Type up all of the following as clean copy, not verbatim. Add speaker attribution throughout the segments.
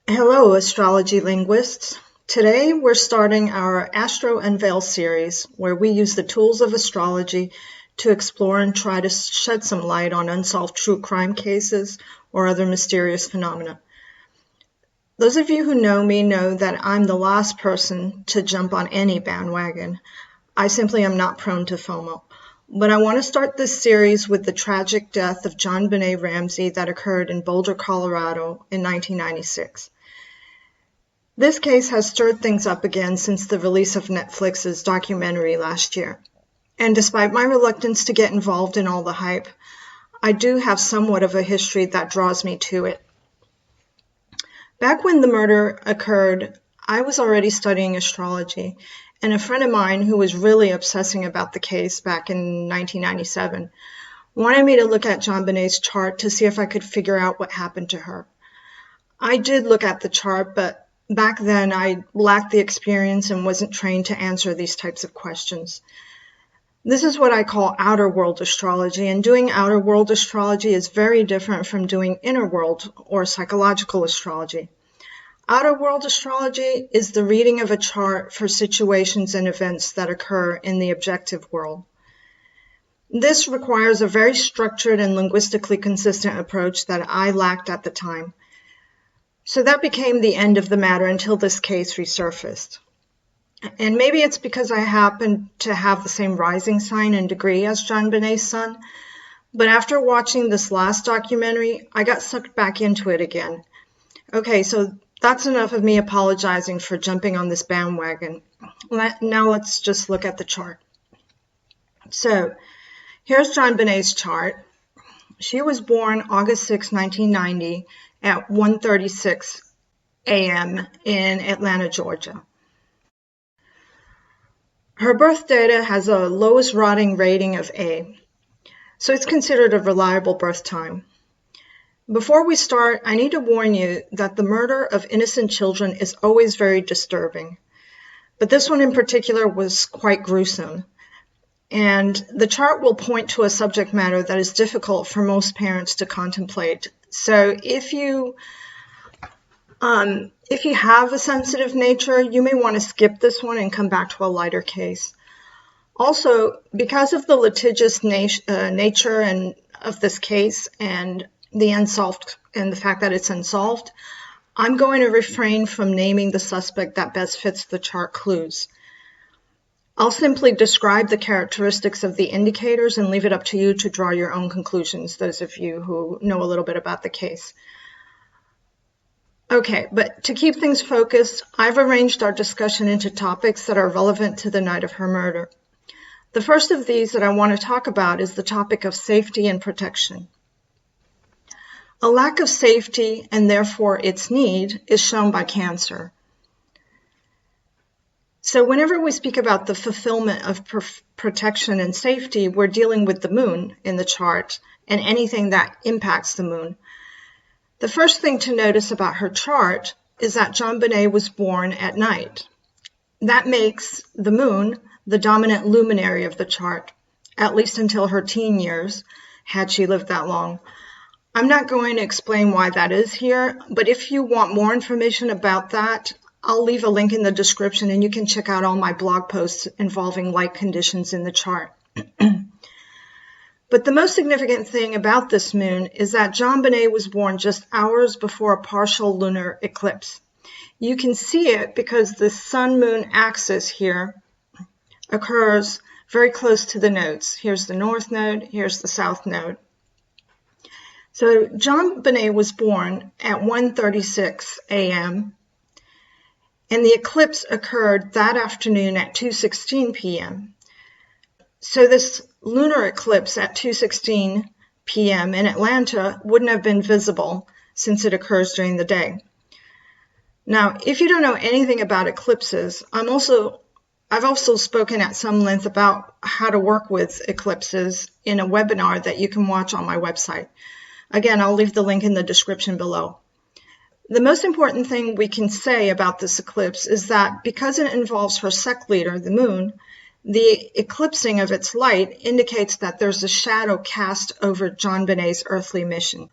Speaker 1: Hello, astrology linguists. Today we're starting our AstroUnveil series, where we use the tools of astrology to explore and try to shed some light on unsolved true crime cases or other mysterious phenomena. Those of you who know me know that I'm the last person to jump on any bandwagon. I simply am not prone to FOMO. But I want to start this series with the tragic death of Jonbenet Ramsey that occurred in Boulder, Colorado in 1996. This case has stirred things up again since the release of Netflix's documentary last year. And despite my reluctance to get involved in all the hype, I do have somewhat of a history that draws me to it. Back when the murder occurred, I was already studying astrology, and a friend of mine who was really obsessing about the case back in 1997 wanted me to look at Jonbenet's chart to see if I could figure out what happened to her. I did look at the chart, but back then I lacked the experience and wasn't trained to answer these types of questions. This is what I call outer world astrology, and doing outer world astrology is very different from doing inner world or psychological astrology. Outer world astrology is the reading of a chart for situations and events that occur in the objective world. This requires a very structured and linguistically consistent approach that I lacked at the time. So that became the end of the matter until this case resurfaced. And maybe it's because I happen to have the same rising sign and degree as Jonbenet's son, but after watching this last documentary, I got sucked back into it again. Okay, so that's enough of me apologizing for jumping on this bandwagon. Now let's just look at the chart. So here's Jonbenet's chart. She was born August 6, 1990 at 1:36 a.m. in Atlanta, Georgia. Her birth data has a lowest rotting rating of A, so it's considered a reliable birth time. Before we start, I need to warn you that the murder of innocent children is always very disturbing, but this one in particular was quite gruesome. And the chart will point to a subject matter that is difficult for most parents to contemplate. So if you have a sensitive nature, you may want to skip this one and come back to a lighter case. Also, because of the litigious nature of this case and the fact that it's unsolved, I'm going to refrain from naming the suspect that best fits the chart clues. I'll simply describe the characteristics of the indicators and leave it up to you to draw your own conclusions, those of you who know a little bit about the case. Okay, but to keep things focused, I've arranged our discussion into topics that are relevant to the night of her murder. The first of these that I want to talk about is the topic of safety and protection. A lack of safety, and therefore its need, is shown by Cancer. So whenever we speak about the fulfillment of protection and safety, we're dealing with the moon in the chart and anything that impacts the moon. The first thing to notice about her chart is that Jonbenet was born at night. That makes the moon the dominant luminary of the chart, at least until her teen years, had she lived that long. I'm not going to explain why that is here, but if you want more information about that, I'll leave a link in the description and you can check out all my blog posts involving light conditions in the chart. But the most significant thing about this moon is that Jonbenet was born just hours before a partial lunar eclipse. You can see it because the sun-moon axis here occurs very close to the nodes. Here's the north node, here's the south node. So Jonbenet was born at 1:36 a.m. and the eclipse occurred that afternoon at 2:16 p.m. So this lunar eclipse at 2:16 p.m. in Atlanta wouldn't have been visible since it occurs during the day. Now, if you don't know anything about eclipses, I've also spoken at some length about how to work with eclipses in a webinar that you can watch on my website. Again, I'll leave the link in the description below. The most important thing we can say about this eclipse is that because it involves her sect leader, the moon, the eclipsing of its light indicates that there's a shadow cast over Jonbenet's earthly mission.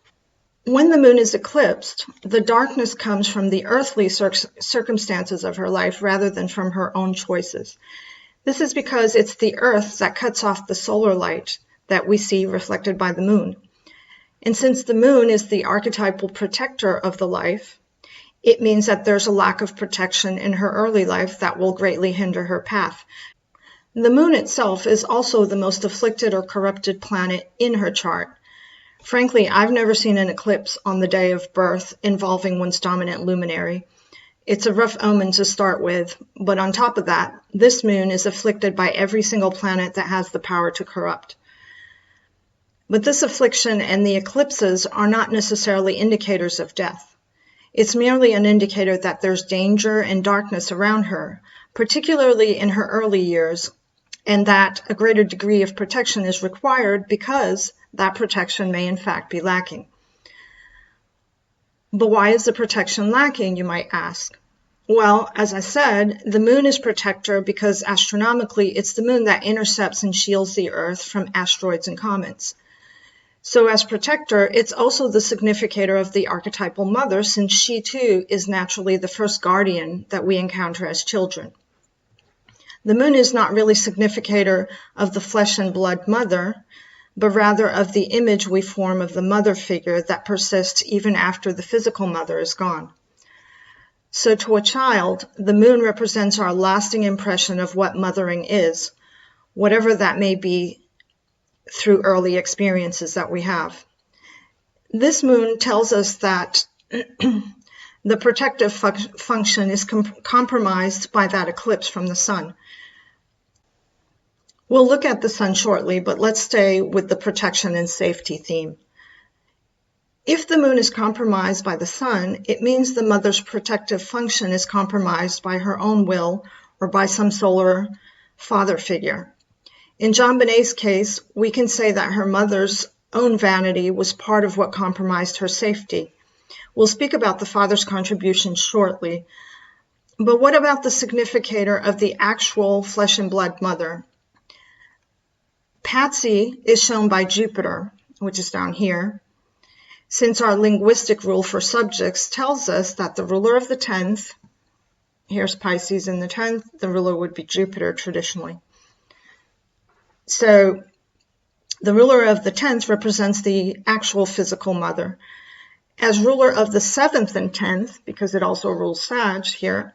Speaker 1: When the moon is eclipsed, the darkness comes from the earthly circumstances of her life rather than from her own choices. This is because it's the earth that cuts off the solar light that we see reflected by the moon. And since the moon is the archetypal protector of the life, it means that there's a lack of protection in her early life that will greatly hinder her path. The moon itself is also the most afflicted or corrupted planet in her chart. Frankly, I've never seen an eclipse on the day of birth involving one's dominant luminary. It's a rough omen to start with, but on top of that, this moon is afflicted by every single planet that has the power to corrupt. But this affliction and the eclipses are not necessarily indicators of death. It's merely an indicator that there's danger and darkness around her, particularly in her early years, and that a greater degree of protection is required because that protection may in fact be lacking. But why is the protection lacking, you might ask? Well, as I said, the moon is protector because astronomically it's the moon that intercepts and shields the Earth from asteroids and comets. So as protector, it's also the significator of the archetypal mother, since she too is naturally the first guardian that we encounter as children. The moon is not really significator of the flesh and blood mother, but rather of the image we form of the mother figure that persists even after the physical mother is gone. So to a child, the moon represents our lasting impression of what mothering is, whatever that may be through early experiences that we have. This moon tells us that the protective function is compromised by that eclipse from the sun. We'll look at the sun shortly, but let's stay with the protection and safety theme. If the moon is compromised by the sun, it means the mother's protective function is compromised by her own will or by some solar father figure. In Jonbenet's case, we can say that her mother's own vanity was part of what compromised her safety. We'll speak about the father's contribution shortly, but what about the significator of the actual flesh and blood mother? Patsy is shown by Jupiter, which is down here, since our linguistic rule for subjects tells us that the ruler of the 10th, here's Pisces in the 10th, the ruler would be Jupiter traditionally. So the ruler of the 10th represents the actual physical mother. As ruler of the 7th and 10th, because it also rules Sag here,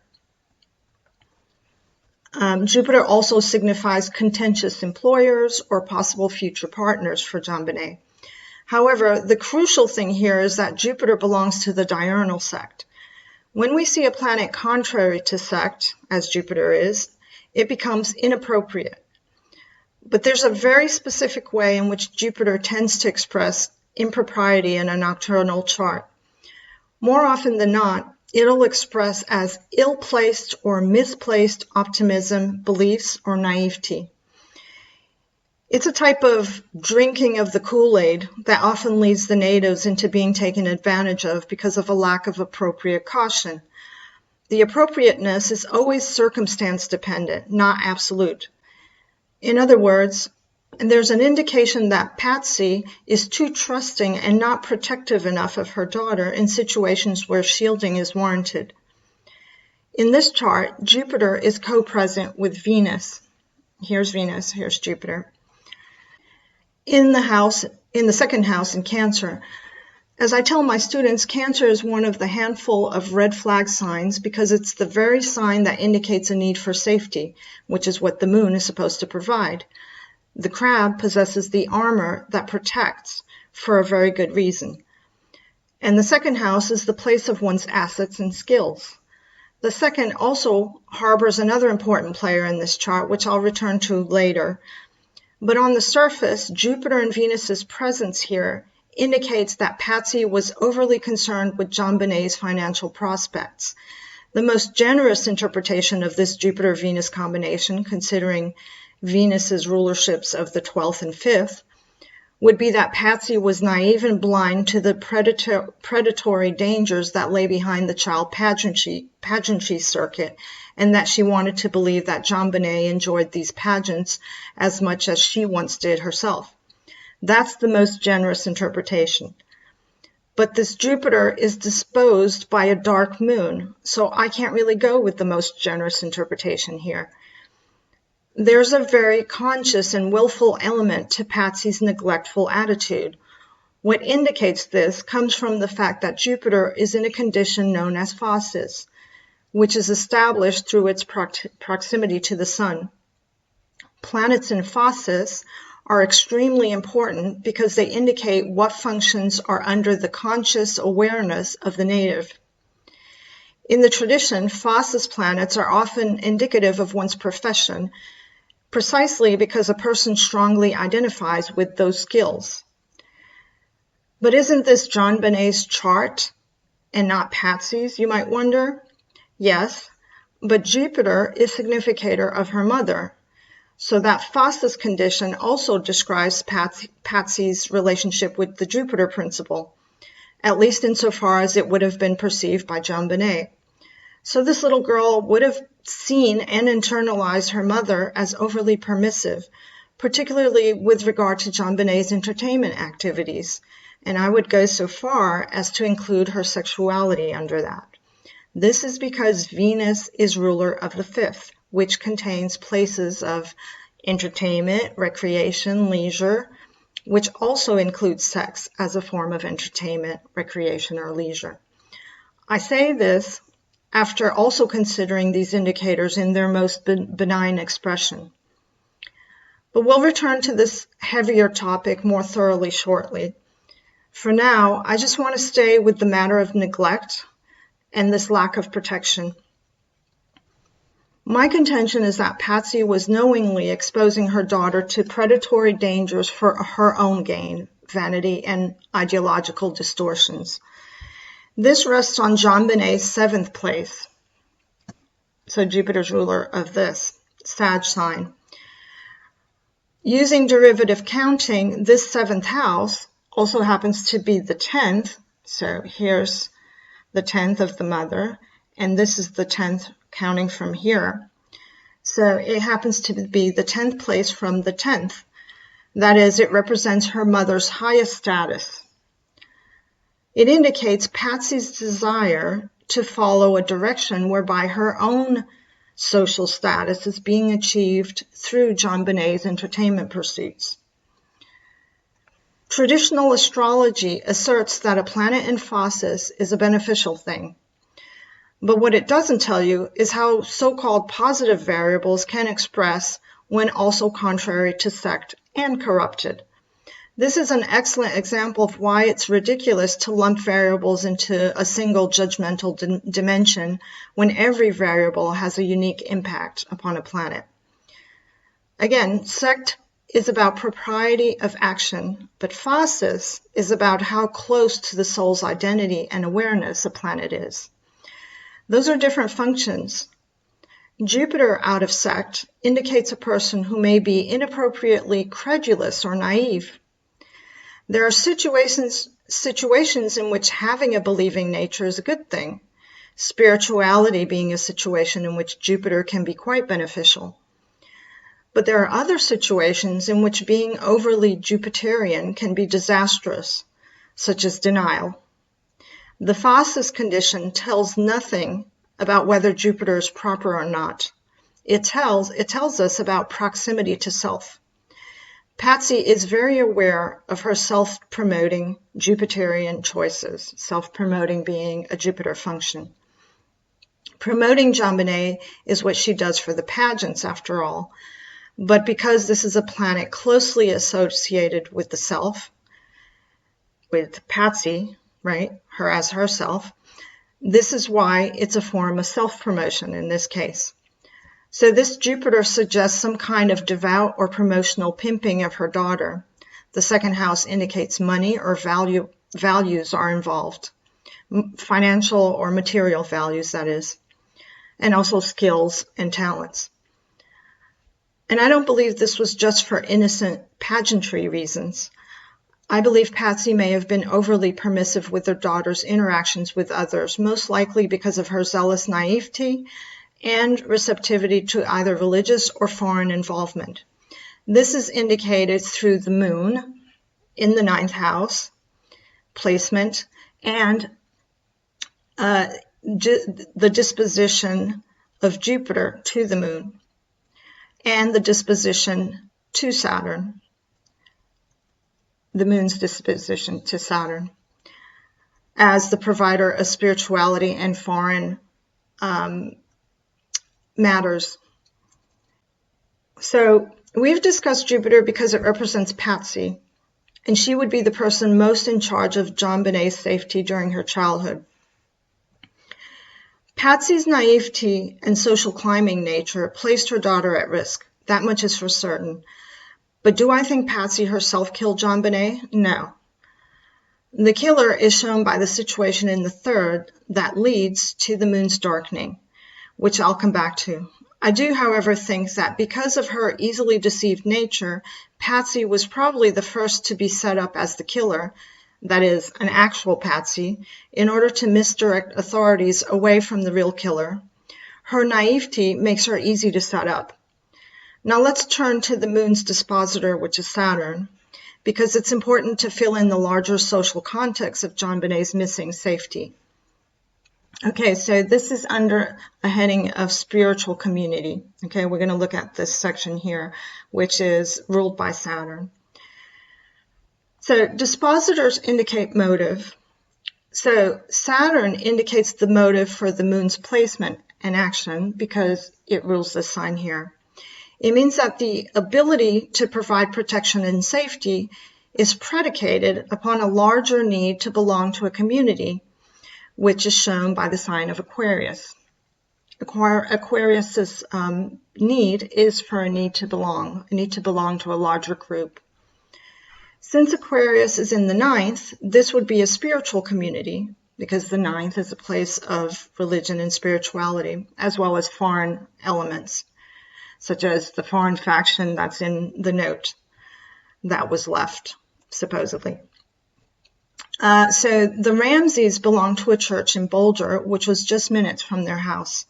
Speaker 1: Jupiter also signifies contentious employers or possible future partners for Jonbenet. However, the crucial thing here is that Jupiter belongs to the diurnal sect. When we see a planet contrary to sect, as Jupiter is, it becomes inappropriate. But there's a very specific way in which Jupiter tends to express impropriety in a nocturnal chart. More often than not, it'll express as ill-placed or misplaced optimism, beliefs, or naivety. It's a type of drinking of the Kool-Aid that often leads the natives into being taken advantage of because of a lack of appropriate caution. The appropriateness is always circumstance-dependent, not absolute. In other words, there's an indication that Patsy is too trusting and not protective enough of her daughter in situations where shielding is warranted. In this chart, Jupiter is co-present with Venus. Here's Venus, here's Jupiter. In the second house in Cancer. As I tell my students, Cancer is one of the handful of red flag signs because it's the very sign that indicates a need for safety, which is what the moon is supposed to provide. The crab possesses the armor that protects for a very good reason. And the second house is the place of one's assets and skills. The second also harbors another important player in this chart, which I'll return to later. But on the surface, Jupiter and Venus's presence here indicates that Patsy was overly concerned with Jonbenet's financial prospects. The most generous interpretation of this Jupiter-Venus combination, considering Venus's rulerships of the 12th and 5th, would be that Patsy was naive and blind to the predatory dangers that lay behind the child pageantry circuit, and that she wanted to believe that Jonbenet enjoyed these pageants as much as she once did herself. That's the most generous interpretation. But this Jupiter is disposed by a dark moon, so I can't really go with the most generous interpretation here. There's a very conscious and willful element to Patsy's neglectful attitude. What indicates this comes from the fact that Jupiter is in a condition known as phasis, which is established through its proximity to the Sun. Planets in phasis are extremely important because they indicate what functions are under the conscious awareness of the native. In the tradition, phasis planets are often indicative of one's profession, precisely because a person strongly identifies with those skills. But isn't this Jonbenet's chart and not Patsy's, you might wonder? Yes, but Jupiter is significator of her mother, so that phasis condition also describes Patsy's relationship with the Jupiter principle, at least insofar as it would have been perceived by Jonbenet. So this little girl would have seen and internalized her mother as overly permissive, particularly with regard to Jonbenet's entertainment activities, and I would go so far as to include her sexuality under that. This is because Venus is ruler of the fifth, which contains places of entertainment, recreation, leisure, which also includes sex as a form of entertainment, recreation, or leisure. I say this after also considering these indicators in their most benign expression. But we'll return to this heavier topic more thoroughly shortly. For now, I just want to stay with the matter of neglect and this lack of protection. My contention is that Patsy was knowingly exposing her daughter to predatory dangers for her own gain, vanity, and ideological distortions. This rests on Jonbenet's seventh place, so Jupiter's ruler of this, Sag sign. Using derivative counting, this seventh house also happens to be the 10th, so here's the 10th of the mother, and this is the 10th counting from here. So it happens to be the 10th place from the 10th. That is, it represents her mother's highest status. It indicates Patsy's desire to follow a direction whereby her own social status is being achieved through Jonbenet's entertainment pursuits. Traditional astrology asserts that a planet in phasis is a beneficial thing. But what it doesn't tell you is how so-called positive variables can express when also contrary to sect and corrupted. This is an excellent example of why it's ridiculous to lump variables into a single judgmental dimension when every variable has a unique impact upon a planet. Again, sect is about propriety of action, but phasis is about how close to the soul's identity and awareness a planet is. Those are different functions. Jupiter out of sect indicates a person who may be inappropriately credulous or naive. There are situations in which having a believing nature is a good thing, spirituality being a situation in which Jupiter can be quite beneficial. But there are other situations in which being overly Jupiterian can be disastrous, such as denial. The phasis condition tells nothing about whether Jupiter is proper or not. It tells us about proximity to self. Patsy is very aware of her self-promoting Jupiterian choices, self-promoting being a Jupiter function. Promoting Jonbenet is what she does for the pageants, after all, but because this is a planet closely associated with the self, with Patsy, right, her as herself, this is why it's a form of self-promotion in this case. So this Jupiter suggests some kind of devout or promotional pimping of her daughter. The second house indicates money or values are involved, financial or material values, that is, and also skills and talents. And I don't believe this was just for innocent pageantry reasons. I believe Patsy may have been overly permissive with her daughter's interactions with others, most likely because of her zealous naivety and receptivity to either religious or foreign involvement. This is indicated through the moon in the 9th house placement and the disposition of Jupiter to the moon, and the disposition to Saturn, the moon's disposition to Saturn, as the provider of spirituality and foreign matters. So we've discussed Jupiter because it represents Patsy, and she would be the person most in charge of Jonbenet's safety during her childhood. Patsy's naivety and social climbing nature placed her daughter at risk. That much is for certain. But do I think Patsy herself killed Jonbenet? No. The killer is shown by the situation in the third that leads to the moon's darkening, which I'll come back to. I do, however, think that because of her easily deceived nature, Patsy was probably the first to be set up as the killer, that is, an actual Patsy, in order to misdirect authorities away from the real killer. Her naivety makes her easy to set up. Now let's turn to the moon's dispositor, which is Saturn, because it's important to fill in the larger social context of Jonbenet's missing safety. Okay, so this is under a heading of spiritual community. Okay, we're going to look at this section here, which is ruled by Saturn. So dispositors indicate motive. So Saturn indicates the motive for the moon's placement and action because it rules this sign here. It means that the ability to provide protection and safety is predicated upon a larger need to belong to a community, which is shown by the sign of Aquarius. Aquarius's need is for a need to belong to a larger group. Since Aquarius is in the ninth, this would be a spiritual community because the ninth is a place of religion and spirituality, as well as foreign elements, such as the foreign faction that's in the note that was left, supposedly. So the Ramseys belonged to a church in Boulder, which was just minutes from their house.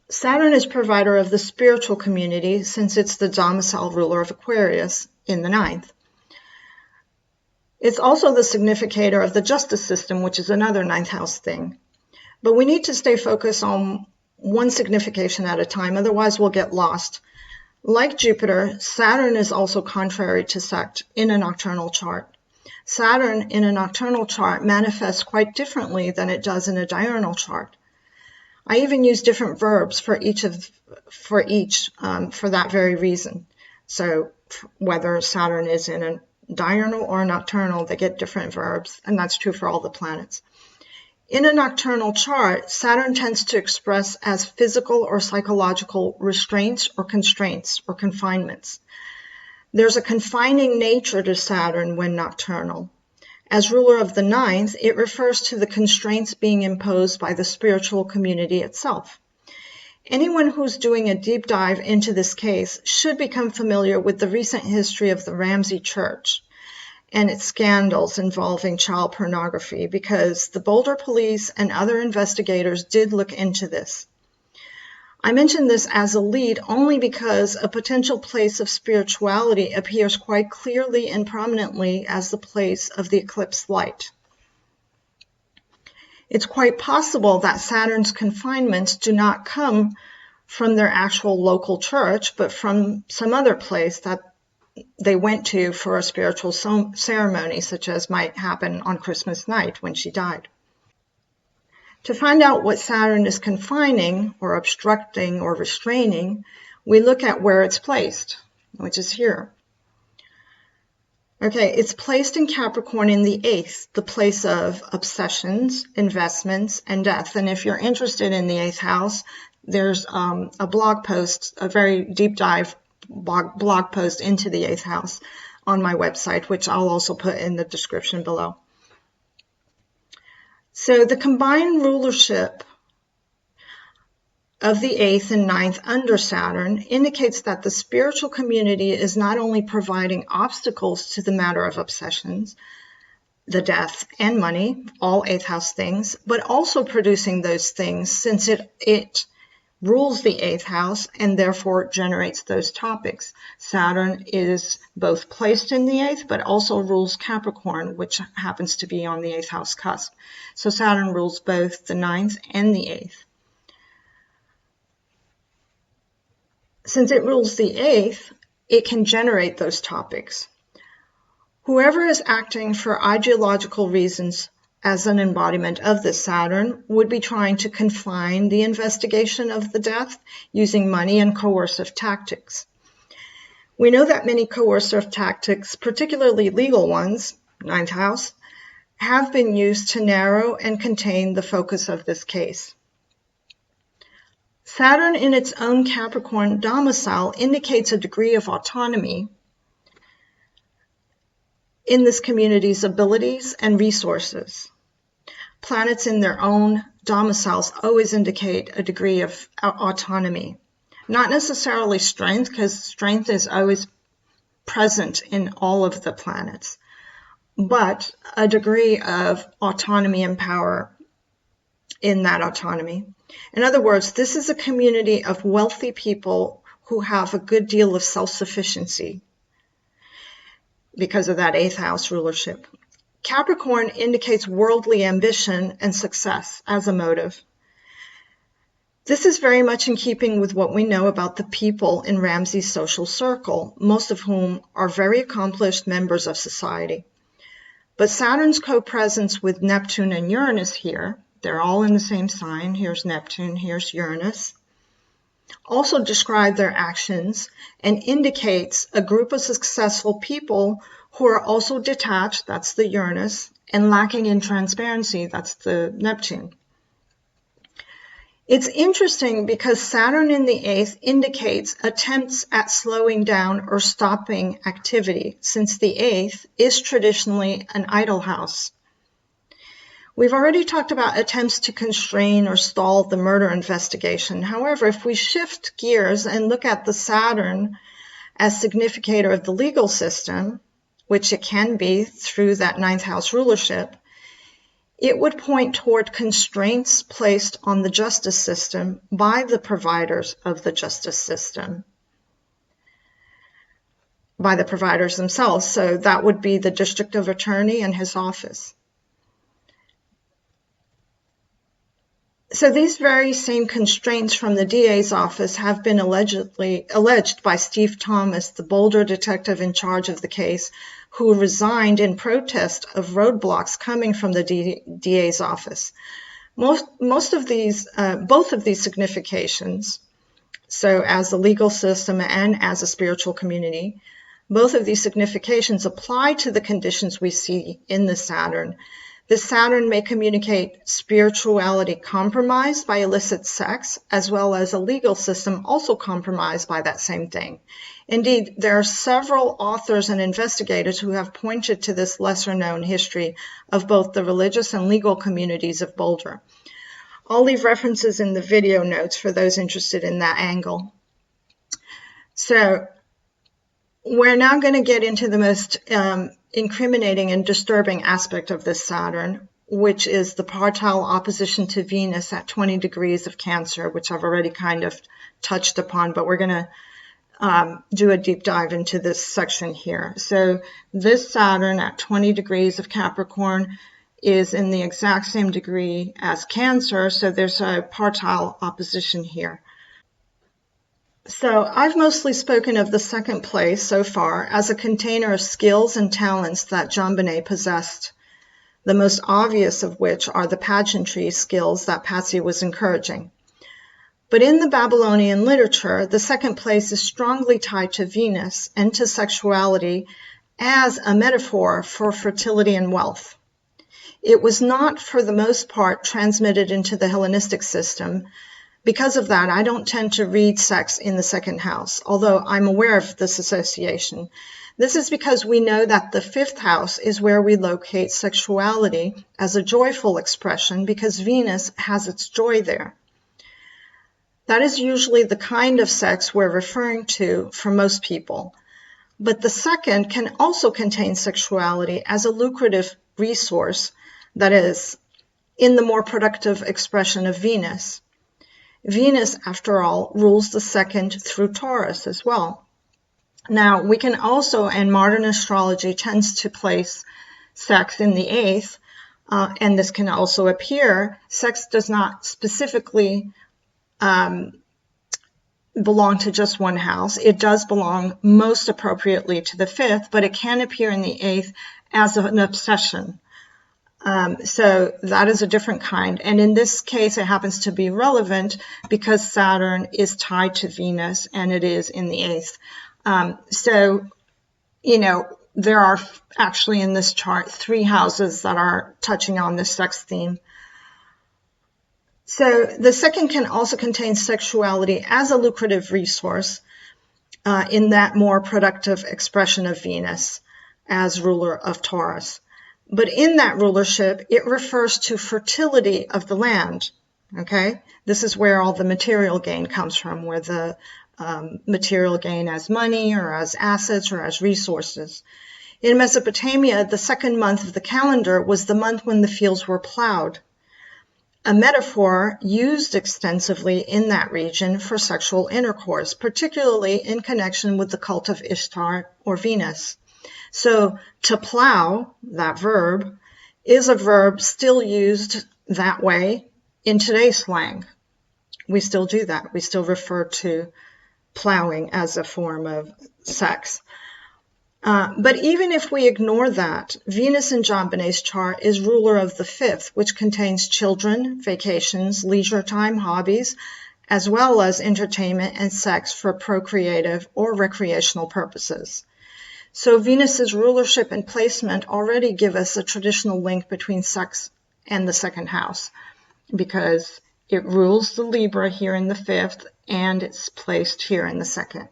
Speaker 1: Saturn is provider of the spiritual community since it's the domicile ruler of Aquarius in the ninth. It's also the significator of the justice system, which is another ninth house thing. But we need to stay focused on one signification at a time, otherwise we'll get lost. Like Jupiter, Saturn is also contrary to sect in a nocturnal chart. Saturn in a nocturnal chart manifests quite differently than it does in a diurnal chart. I even use different verbs for each for that very reason. So whether Saturn is in a diurnal or a nocturnal, they get different verbs, and that's true for all the planets. In a nocturnal chart, Saturn tends to express as physical or psychological restraints or constraints or confinements. There's a confining nature to Saturn when nocturnal. As ruler of the ninth, it refers to the constraints being imposed by the spiritual community itself. Anyone who's doing a deep dive into this case should become familiar with the recent history of the Ramsey Church and its scandals involving child pornography, because the Boulder police and other investigators did look into this. I mention this as a lead only because a potential place of spirituality appears quite clearly and prominently as the place of the eclipse light. It's quite possible that Saturn's confinements do not come from their actual local church, but from some other place that they went to for a spiritual ceremony, such as might happen on Christmas night when she died. To find out what Saturn is confining or obstructing or restraining, we look at where it's placed, which is here. Okay, it's placed in Capricorn in the 8th, the place of obsessions, investments, and death. And if you're interested in the 8th house, there's a blog post, a very deep dive blog post into the 8th house on my website, which I'll also put in the description below. So the combined rulership of the 8th and 9th under Saturn indicates that the spiritual community is not only providing obstacles to the matter of obsessions, the death, and money, all 8th house things, but also producing those things since it rules the 8th house and therefore generates those topics. Saturn is both placed in the 8th, but also rules Capricorn, which happens to be on the 8th house cusp. So Saturn rules both the 9th and the 8th. Since it rules the 8th, it can generate those topics. Whoever is acting for ideological reasons as an embodiment of this Saturn would be trying to confine the investigation of the death using money and coercive tactics. We know that many coercive tactics, particularly legal ones, 9th house, have been used to narrow and contain the focus of this case. Saturn in its own Capricorn domicile indicates a degree of autonomy in this community's abilities and resources. Planets in their own domiciles always indicate a degree of autonomy. Not necessarily strength, because strength is always present in all of the planets, but a degree of autonomy and power in that autonomy. In other words, this is a community of wealthy people who have a good deal of self-sufficiency because of that 8th house rulership. Capricorn indicates worldly ambition and success as a motive. This is very much in keeping with what we know about the people in Ramsey's social circle, most of whom are very accomplished members of society. But Saturn's co-presence with Neptune and Uranus here, they're all in the same sign, here's Neptune, here's Uranus, also describe their actions and indicates a group of successful people who are also detached, that's the Uranus, and lacking in transparency, that's the Neptune. It's interesting because Saturn in the 8th indicates attempts at slowing down or stopping activity, since the 8th is traditionally an idle house. We've already talked about attempts to constrain or stall the murder investigation. However, if we shift gears and look at the Saturn as significator of the legal system, which it can be through that 9th house rulership, it would point toward constraints placed on the justice system by the providers of the justice system, by the providers themselves. So that would be the district attorney and his office. So these very same constraints from the DA's office have been alleged by Steve Thomas, the Boulder detective in charge of the case, who resigned in protest of roadblocks coming from the DA's office. Both of these significations, so as the legal system and as a spiritual community, both of these significations apply to the conditions we see in the Saturn. The Saturn may communicate spirituality compromised by illicit sex, as well as a legal system also compromised by that same thing. Indeed, there are several authors and investigators who have pointed to this lesser-known history of both the religious and legal communities of Boulder. I'll leave references in the video notes for those interested in that angle. So we're now going to get into the most incriminating and disturbing aspect of this Saturn, which is the partile opposition to Venus at 20 degrees of Cancer, which I've already kind of touched upon, but we're going to do a deep dive into this section here. So this Saturn at 20 degrees of Capricorn is in the exact same degree as Cancer, so there's a partile opposition here. So I've mostly spoken of the second place so far as a container of skills and talents that Jonbenet possessed, the most obvious of which are the pageantry skills that Patsy was encouraging. But in the Babylonian literature, the second place is strongly tied to Venus and to sexuality as a metaphor for fertility and wealth. It was not, for the most part, transmitted into the Hellenistic system. Because of that, I don't tend to read sex in the second house, although I'm aware of this association. This is because we know that the 5th house is where we locate sexuality as a joyful expression, because Venus has its joy there. That is usually the kind of sex we're referring to for most people. But the second can also contain sexuality as a lucrative resource, that is, in the more productive expression of Venus. Venus, after all, rules the second through Taurus as well. Now, we can also, and modern astrology tends to place sex in the 8th, and this can also appear. Sex does not specifically belong to just one house. It does belong most appropriately to the 5th, but it can appear in the 8th as an obsession. So that is a different kind. And in this case, it happens to be relevant because Saturn is tied to Venus and it is in the 8th. So, there are actually in this chart 3 houses that are touching on this sex theme. So the second can also contain sexuality as a lucrative resource in that more productive expression of Venus as ruler of Taurus. But in that rulership, it refers to fertility of the land, okay? This is where all the material gain comes from, where the material gain as money or as assets or as resources. In Mesopotamia, the second month of the calendar was the month when the fields were plowed, a metaphor used extensively in that region for sexual intercourse, particularly in connection with the cult of Ishtar or Venus. So to plow, that verb, is a verb still used that way in today's slang. We still do that. We still refer to plowing as a form of sex. But even if we ignore that, Venus in Jonbenet's chart is ruler of the 5th, which contains children, vacations, leisure time, hobbies, as well as entertainment and sex for procreative or recreational purposes. So Venus's rulership and placement already give us a traditional link between sex and the second house, because it rules the Libra here in the 5th and it's placed here in the 2nd.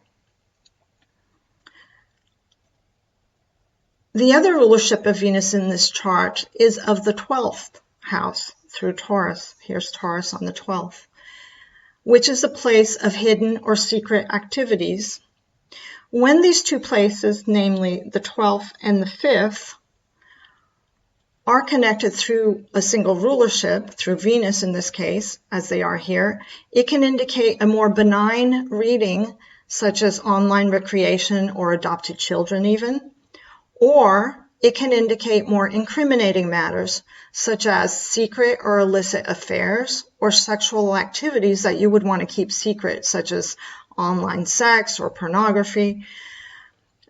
Speaker 1: The other rulership of Venus in this chart is of the 12th house through Taurus. Here's Taurus on the 12th, which is a place of hidden or secret activities. When these two places, namely the 12th and the 5th, are connected through a single rulership, through Venus in this case, as they are here, it can indicate a more benign reading, such as online recreation or adopted children even, or it can indicate more incriminating matters, such as secret or illicit affairs or sexual activities that you would want to keep secret, such as online sex or pornography.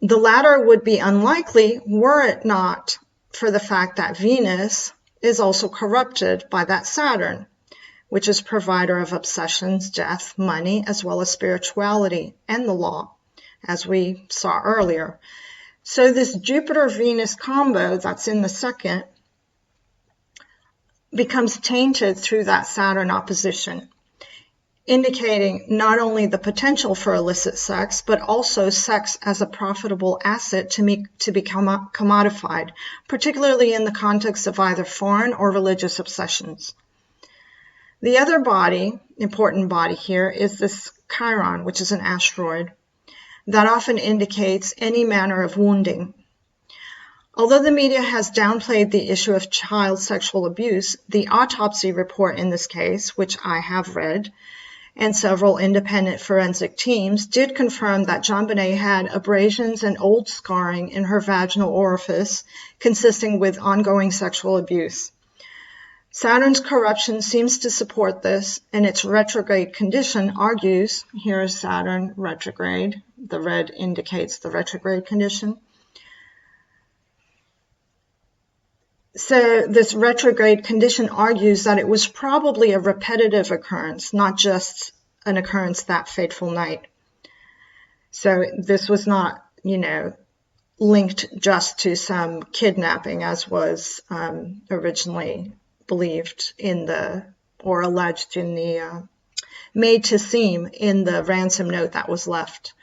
Speaker 1: The latter would be unlikely were it not for the fact that Venus is also corrupted by that Saturn, which is provider of obsessions, death, money, as well as spirituality and the law, as we saw earlier. So this Jupiter-Venus combo that's in the 2nd becomes tainted through that Saturn opposition, indicating not only the potential for illicit sex, but also sex as a profitable asset to become commodified, particularly in the context of either foreign or religious obsessions. The other important body here, is this Chiron, which is an asteroid, that often indicates any manner of wounding. Although the media has downplayed the issue of child sexual abuse, the autopsy report in this case, which I have read, and several independent forensic teams did confirm that Jonbenet had abrasions and old scarring in her vaginal orifice, consisting with ongoing sexual abuse. Saturn's corruption seems to support this, and its retrograde condition argues, here is Saturn retrograde, the red indicates the retrograde condition. So this retrograde condition argues that it was probably a repetitive occurrence, not just an occurrence that fateful night. So this was not, linked just to some kidnapping as was originally believed or alleged in the, made to seem in the ransom note that was left.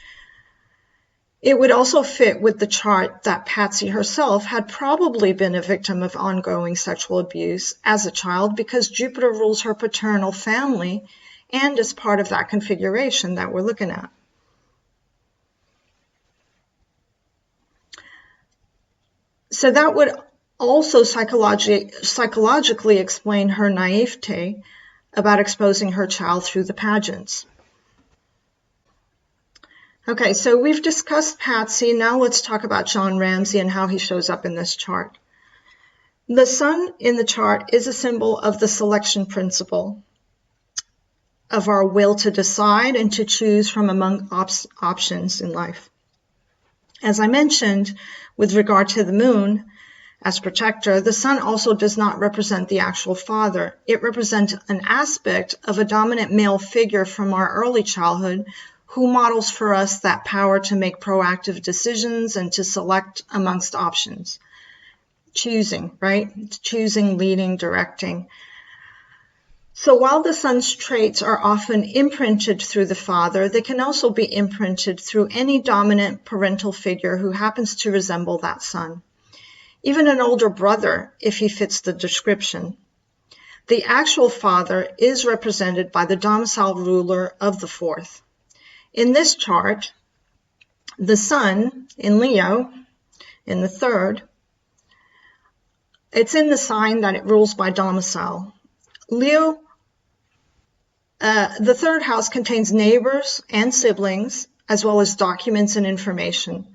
Speaker 1: It would also fit with the chart that Patsy herself had probably been a victim of ongoing sexual abuse as a child, because Jupiter rules her paternal family and is part of that configuration that we're looking at. So that would also psychologically explain her naivete about exposing her child through the pageants. Okay, so we've discussed Patsy. Now let's talk about John Ramsey and how he shows up in this chart. The sun in the chart is a symbol of the selection principle, of our will to decide and to choose from among options in life. As I mentioned, with regard to the moon as protector, the sun also does not represent the actual father. It represents an aspect of a dominant male figure from our early childhood who models for us that power to make proactive decisions and to select amongst options. Choosing, right? Choosing, leading, directing. So while the sun's traits are often imprinted through the father, they can also be imprinted through any dominant parental figure who happens to resemble that sun. Even an older brother, if he fits the description. The actual father is represented by the domicile ruler of the fourth. In this chart, the sun in Leo, in the third, it's in the sign that it rules by domicile. Leo, the third house contains neighbors and siblings, as well as documents and information.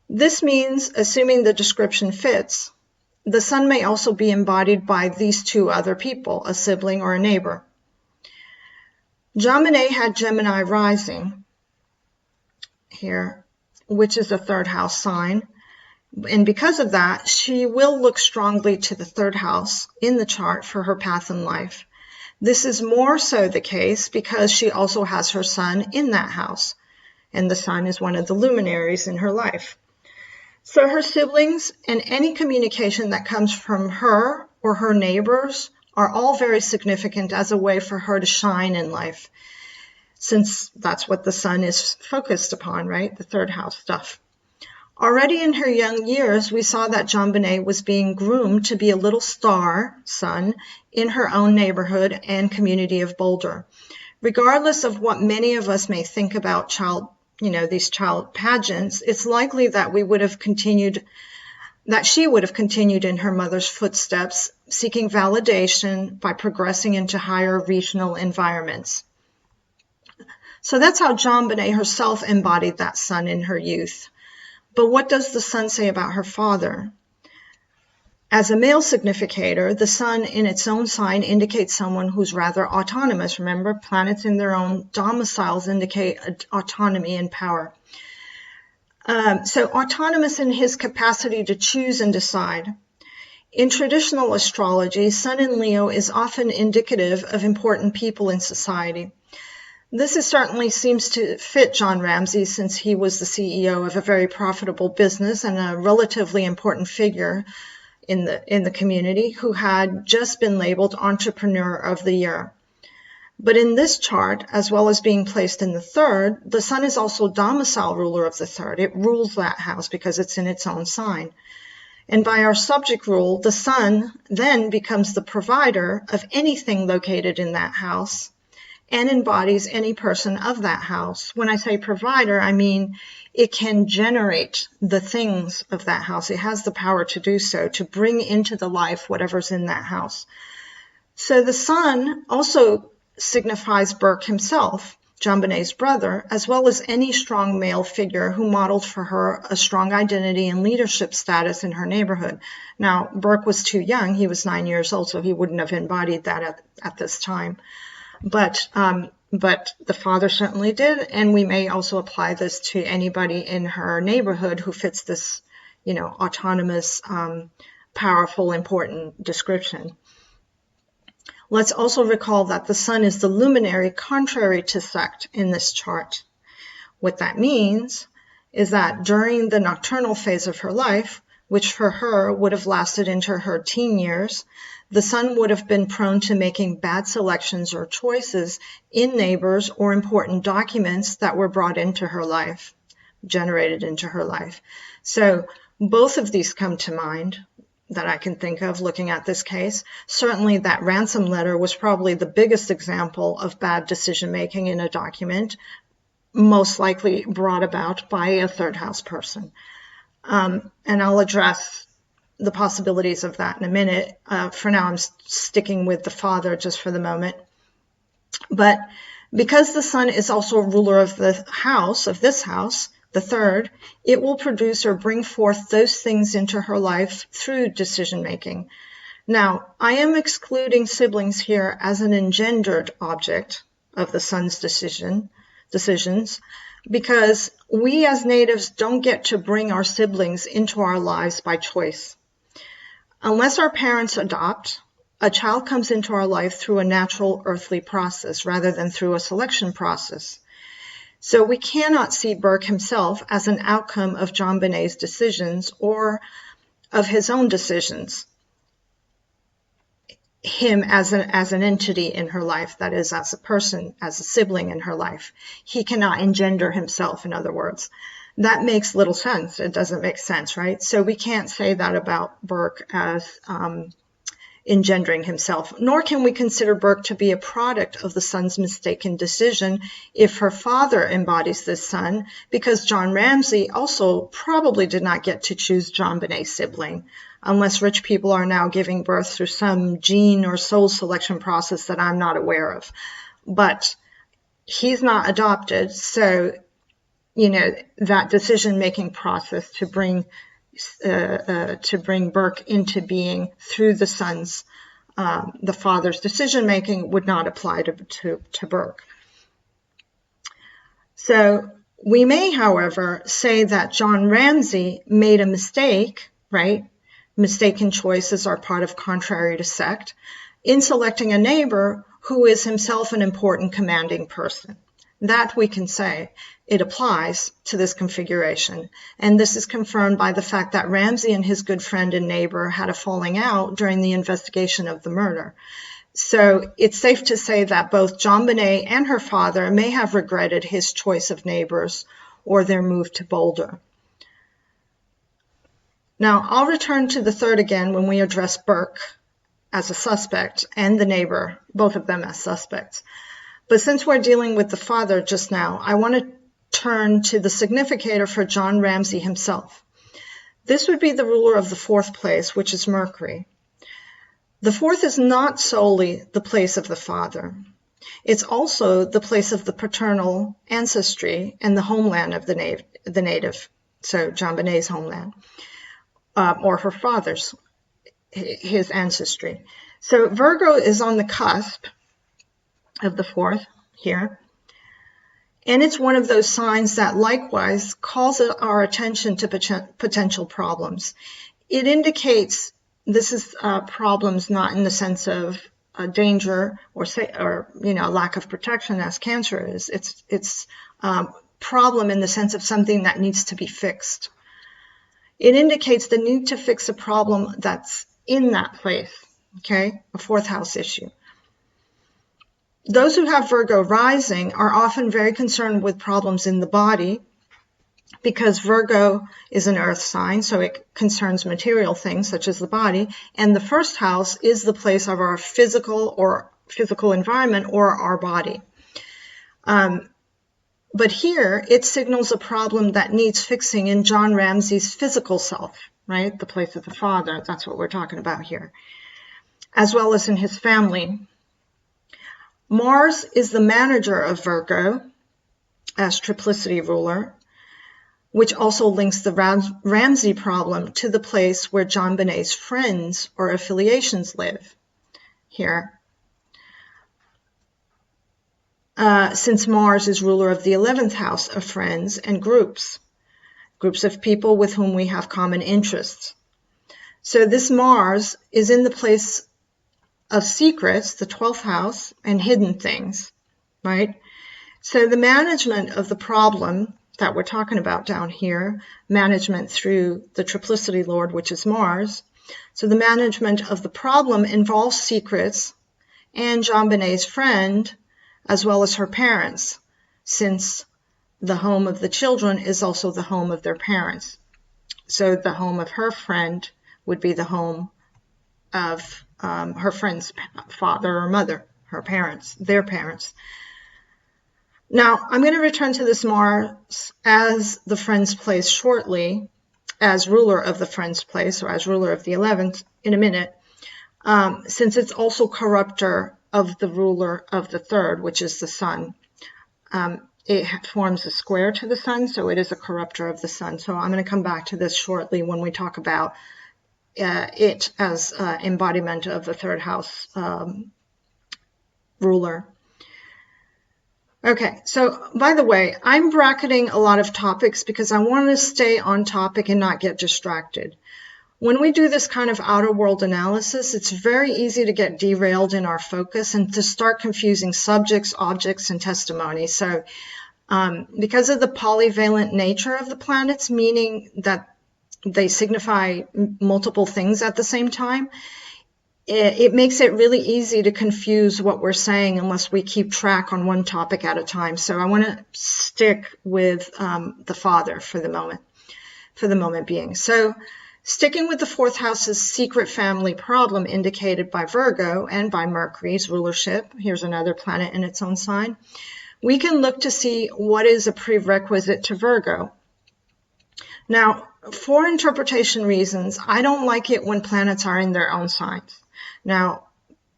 Speaker 1: This means, assuming the description fits, the sun may also be embodied by these two other people, a sibling or a neighbor. Jonbenet had Gemini rising here, which is a third house sign. And because of that, she will look strongly to the third house in the chart for her path in life. This is more so the case because she also has her sun in that house, and the sun is one of the luminaries in her life. So her siblings and any communication that comes from her or her neighbors are all very significant as a way for her to shine in life, since that's what the sun is focused upon, right? The third house stuff. Already in her young years, we saw that Jonbenet was being groomed to be a little star sun in her own neighborhood and community of Boulder. Regardless of what many of us may think about these child pageants, it's likely that she would have continued in her mother's footsteps, seeking validation by progressing into higher regional environments. So that's how Jonbenet herself embodied that sun in her youth. But what does the sun say about her father? As a male significator, the sun in its own sign indicates someone who's rather autonomous. Remember, planets in their own domiciles indicate autonomy and power. So autonomous in his capacity to choose and decide. In traditional astrology, sun in Leo is often indicative of important people in society. This certainly seems to fit John Ramsey, since he was the CEO of a very profitable business and a relatively important figure in the community who had just been labeled Entrepreneur of the Year. But in this chart, as well as being placed in the third, the sun is also domicile ruler of the third. It rules that house because it's in its own sign. And by our subject rule, the sun then becomes the provider of anything located in that house and embodies any person of that house. When I say provider, I mean it can generate the things of that house. It has the power to do so, to bring into the life whatever's in that house. So the sun also signifies Burke himself, Jonbenet's brother, as well as any strong male figure who modeled for her a strong identity and leadership status in her neighborhood. Now, Burke was too young. He was 9 years old, so he wouldn't have embodied that at this time. But the father certainly did, and we may also apply this to anybody in her neighborhood who fits this, autonomous, powerful, important description. Let's also recall that the sun is the luminary contrary to sect in this chart. What that means is that during the nocturnal phase of her life, which for her would have lasted into her teen years, the sun would have been prone to making bad selections or choices in neighbors or important documents that were brought into her life, generated into her life. So both of these come to mind that I can think of looking at this case. Certainly that ransom letter was probably the biggest example of bad decision-making in a document, most likely brought about by a third house person. And I'll address the possibilities of that in a minute. For now, I'm sticking with the father just for the moment. But because the sun is also a ruler of the house, of this house, the third, it will produce or bring forth those things into her life through decision making. Now, I am excluding siblings here as an engendered object of the sun's decisions, because we as natives don't get to bring our siblings into our lives by choice. Unless our parents adopt, a child comes into our life through a natural earthly process rather than through a selection process. So we cannot see Burke himself as an outcome of Jonbenet's decisions or of his own decisions. Him as an entity in her life, that is, as a person, as a sibling in her life. He cannot engender himself, in other words. That makes little sense. It doesn't make sense, right? So we can't say that about Burke as engendering himself, nor can we consider Burke to be a product of the son's mistaken decision if her father embodies this son, because John Ramsey also probably did not get to choose Jonbenet's sibling, unless rich people are now giving birth through some gene or soul selection process that I'm not aware of. But he's not adopted, so, that decision-making process to bring Burke into being through the son's, the father's decision-making would not apply to Burke. So we may, however, say that John Ramsey made a mistake, right? Mistaken choices are part of contrary to sect, in selecting a neighbor who is himself an important commanding person. That we can say it applies to this configuration, and this is confirmed by the fact that Ramsey and his good friend and neighbor had a falling out during the investigation of the murder. So it's safe to say that both Jonbenet and her father may have regretted his choice of neighbors or their move to Boulder. Now, I'll return to the third again when we address Burke as a suspect and the neighbor, both of them as suspects. But since we're dealing with the father just now, I want to turn to the significator for John Ramsey himself. This would be the ruler of the fourth place, which is Mercury. The fourth is not solely the place of the father. It's also the place of the paternal ancestry and the homeland of the native, so Jonbenet's homeland, or her father's, his ancestry. So Virgo is on the cusp of the fourth here, and it's one of those signs that likewise calls our attention to potential problems. It indicates this is problems not in the sense of danger or lack of protection as Cancer is. It's problem in the sense of something that needs to be fixed. It indicates the need to fix a problem that's in that place, okay, a fourth house issue. Those who have Virgo rising are often very concerned with problems in the body because Virgo is an earth sign, so it concerns material things such as the body, and the first house is the place of our physical environment or our body. But here, it signals a problem that needs fixing in John Ramsey's physical self, right? The place of the father, that's what we're talking about here, as well as in his family. Mars is the manager of Virgo as triplicity ruler, which also links the Ramsey problem to the place where Jonbenet's friends or affiliations live here. Since Mars is ruler of the 11th house of friends and groups of people with whom we have common interests. So this Mars is in the place of secrets, the 12th house, and hidden things, right? So the management of the problem that we're talking about down here, management through the triplicity lord, which is Mars. So the management of the problem involves secrets and Jonbenet's friend, as well as her parents, since the home of the children is also the home of their parents. So the home of her friend would be the home of her friend's father or mother, her parents, their parents. Now, I'm going to return to this Mars as the friend's place shortly, as ruler of the friend's place, or as ruler of the 11th in a minute, since it's also corruptor of the ruler of the third, which is the sun. It forms a square to the sun, so it is a corruptor of the sun. So I'm going to come back to this shortly when we talk about it as embodiment of the third house ruler. Okay, so by the way, I'm bracketing a lot of topics because I want to stay on topic and not get distracted. When we do this kind of outer world analysis, it's very easy to get derailed in our focus and to start confusing subjects, objects, and testimony. So because of the polyvalent nature of the planets, meaning that they signify multiple things at the same time, it makes it really easy to confuse what we're saying unless we keep track on one topic at a time. So I want to stick with the father for the moment being. So sticking with the fourth house's secret family problem indicated by Virgo and by Mercury's rulership, here's another planet in its own sign, we can look to see what is a prerequisite to Virgo. Now, for interpretation reasons, I don't like it when planets are in their own signs. Now,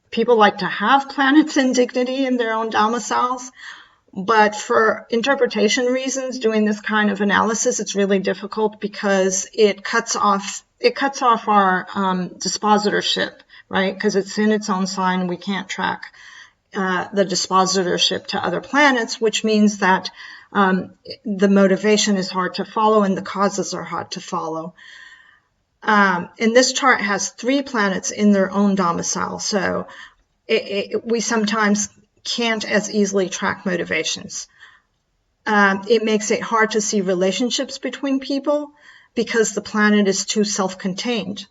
Speaker 1: people like to have planets in dignity in their own domiciles, but for interpretation reasons, doing this kind of analysis, it's really difficult because it cuts off our dispositorship, right? Because it's in its own sign, we can't track the dispositorship to other planets, which means that the motivation is hard to follow and the causes are hard to follow. And this chart has 3 planets in their own domicile, so we sometimes can't as easily track motivations. It makes it hard to see relationships between people because the planet is too self-contained.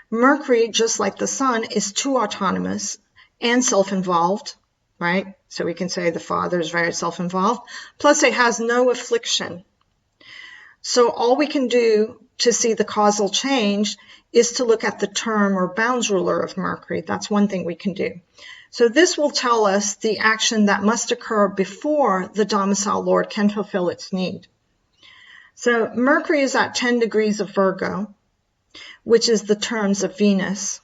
Speaker 1: Mercury, just like the sun, is too autonomous and self-involved, right? So we can say the father is very self-involved. Plus, it has no affliction. So all we can do to see the causal change is to look at the term or bounds ruler of Mercury. That's one thing we can do. So this will tell us the action that must occur before the domicile lord can fulfill its need. So Mercury is at 10 degrees of Virgo, which is the terms of Venus.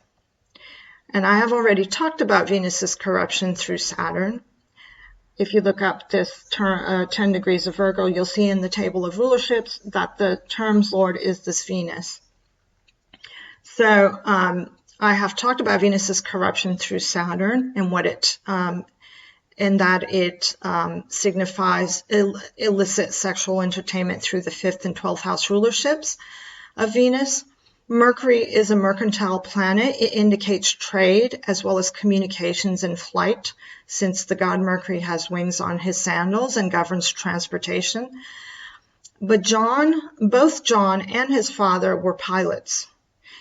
Speaker 1: And I have already talked about Venus's corruption through Saturn. If you look up this 10 degrees of Virgo, you'll see in the table of rulerships that the terms lord is this Venus. So I have talked about Venus's corruption through Saturn and what it, and that it signifies illicit sexual entertainment through the 5th and 12th house rulerships of Venus. Mercury is a mercantile planet. It indicates trade as well as communications and flight, since the god Mercury has wings on his sandals and governs transportation. But both John and his father were pilots.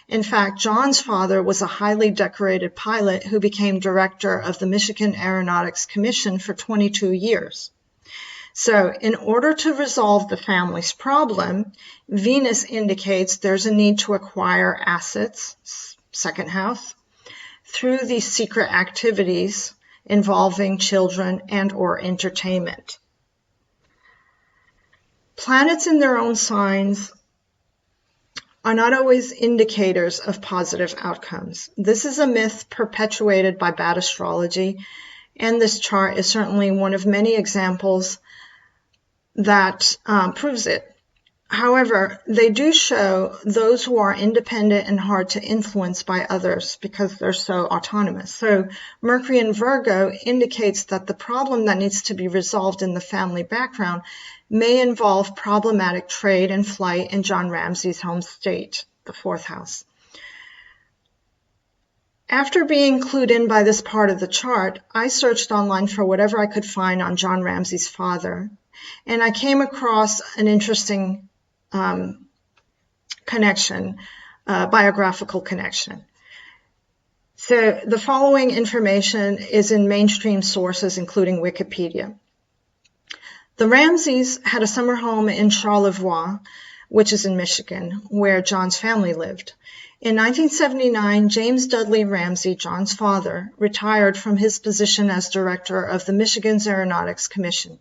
Speaker 1: In fact, John's father was a highly decorated pilot who became director of the Michigan Aeronautics Commission for 22 years. So in order to resolve the family's problem, Venus indicates there's a need to acquire assets, second house, through these secret activities involving children and or entertainment. Planets in their own signs are not always indicators of positive outcomes. This is a myth perpetuated by bad astrology, and this chart is certainly one of many examples that proves it. However, they do show those who are independent and hard to influence by others because they're so autonomous. So Mercury in Virgo indicates that the problem that needs to be resolved in the family background may involve problematic trade and flight in John Ramsey's home state, the 4th house. After being clued in by this part of the chart, I searched online for whatever I could find on John Ramsey's father, and I came across an interesting biographical connection. So the following information is in mainstream sources, including Wikipedia. The Ramseys had a summer home in Charlevoix, which is in Michigan, where John's family lived. In 1979, James Dudley Ramsey, John's father, retired from his position as director of the Michigan's Aeronautics Commission.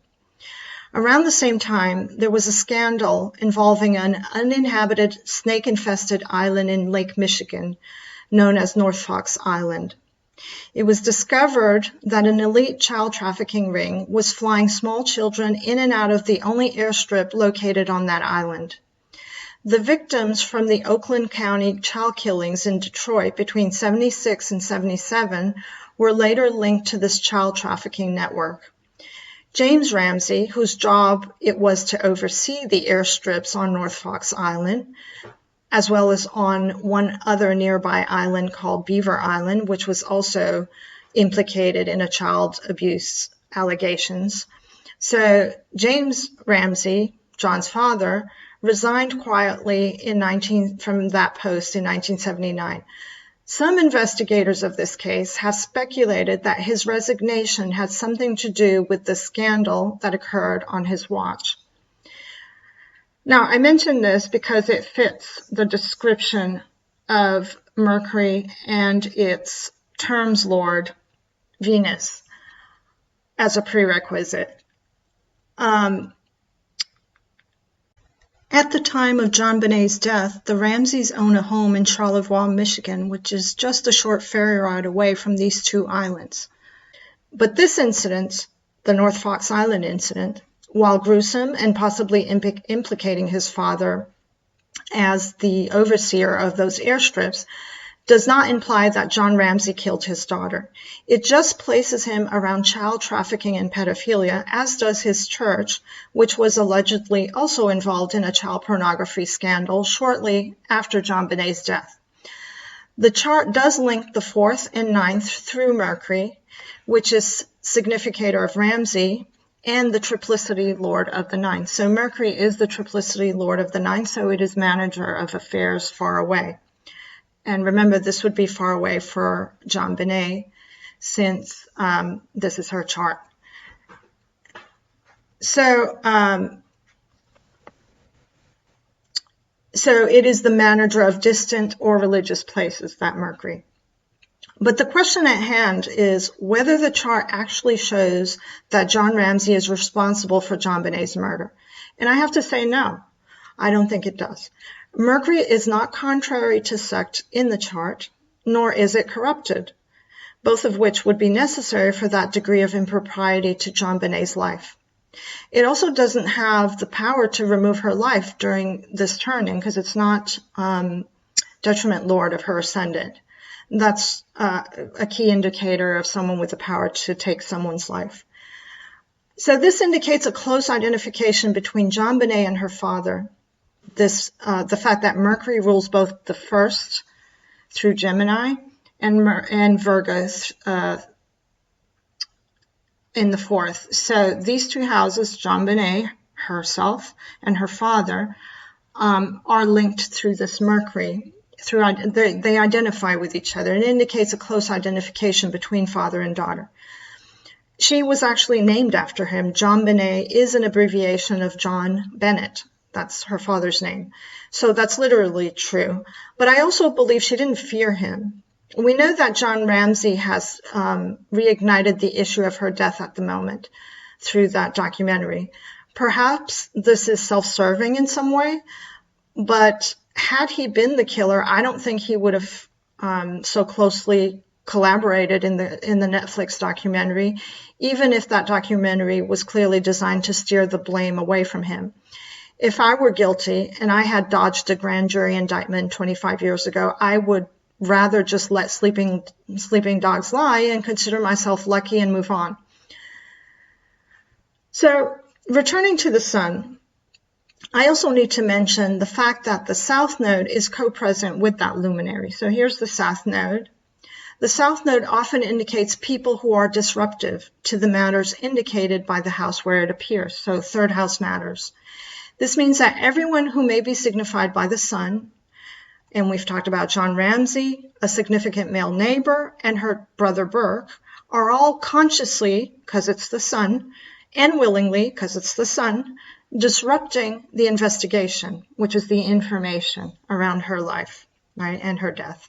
Speaker 1: Around the same time, there was a scandal involving an uninhabited, snake-infested island in Lake Michigan, known as North Fox Island. It was discovered that an elite child trafficking ring was flying small children in and out of the only airstrip located on that island. The victims from the Oakland County child killings in Detroit between 76 and 77 were later linked to this child trafficking network. James Ramsey, whose job it was to oversee the airstrips on North Fox Island, as well as on one other nearby island called Beaver Island, which was also implicated in a child abuse allegations. So James Ramsey, John's father, resigned quietly from that post in 1979. Some investigators of this case have speculated that his resignation had something to do with the scandal that occurred on his watch. Now, I mention this because it fits the description of Mercury and its terms lord, Venus, as a prerequisite. At the time of Jonbenet's death, the Ramseys own a home in Charlevoix, Michigan, which is just a short ferry ride away from these two islands. But this incident, the North Fox Island incident, while gruesome and possibly implicating his father as the overseer of those airstrips, does not imply that John Ramsey killed his daughter. It just places him around child trafficking and pedophilia, as does his church, which was allegedly also involved in a child pornography scandal shortly after Jonbenet's death. The chart does link the 4th and 9th through Mercury, which is significator of Ramsey, and the triplicity lord of the 9th. So Mercury is the triplicity lord of the 9th, so it is manager of affairs far away. And remember, this would be far away for Jonbenet, since this is her chart. So it is the manager of distant or religious places, that Mercury. But the question at hand is whether the chart actually shows that John Ramsey is responsible for Jonbenet's murder. And I have to say no, I don't think it does. Mercury is not contrary to sect in the chart, nor is it corrupted, both of which would be necessary for that degree of impropriety to Jonbenet's life. It also doesn't have the power to remove her life during this turning because it's not detriment lord of her ascendant. That's a key indicator of someone with the power to take someone's life. So this indicates a close identification between Jonbenet and her father. The fact that Mercury rules both the 1st through Gemini and Virgo in the 4th. So these two houses, Jonbenet herself and her father, are linked through this Mercury. They identify with each other. It indicates a close identification between father and daughter. She was actually named after him. Jonbenet is an abbreviation of John Bennett. That's her father's name. So that's literally true. But I also believe she didn't fear him. We know that John Ramsey has reignited the issue of her death at the moment through that documentary. Perhaps this is self-serving in some way, but had he been the killer, I don't think he would have so closely collaborated in the Netflix documentary, even if that documentary was clearly designed to steer the blame away from him. If I were guilty and I had dodged a grand jury indictment 25 years ago, I would rather just let sleeping dogs lie and consider myself lucky and move on. So, returning to the sun, I also need to mention the fact that the South Node is co-present with that luminary. So here's the South Node. The South Node often indicates people who are disruptive to the matters indicated by the house where it appears. So 3rd house matters. This means that everyone who may be signified by the sun, and we've talked about John Ramsey, a significant male neighbor, and her brother Burke, are all consciously, because it's the sun, and willingly, because it's the sun, disrupting the investigation, which is the information around her life, right, and her death.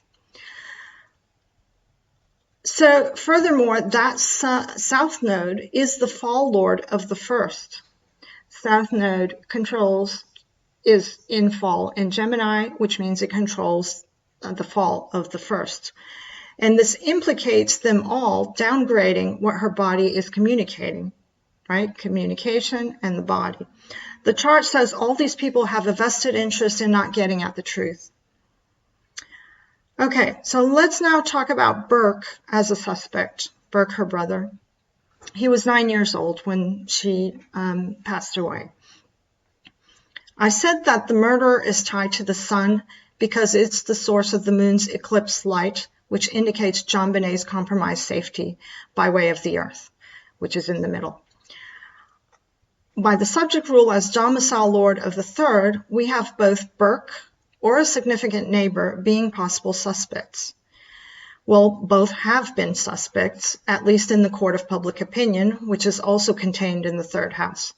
Speaker 1: So furthermore, that South Node is the fall lord of the 1st. South Node is in fall in Gemini, which means it controls the fall of the first. And this implicates them all downgrading what her body is communicating, right? Communication and the body. The chart says all these people have a vested interest in not getting at the truth. Okay, so let's now talk about Burke as a suspect. Burke, her brother. He was 9 years old when she passed away. I said that the murder is tied to the sun because it's the source of the moon's eclipse light, which indicates Jonbenet's compromised safety by way of the earth, which is in the middle. By the subject rule as domicile lord of the third, we have both Burke or a significant neighbor being possible suspects. Well, both have been suspects, at least in the court of public opinion, which is also contained in the third house.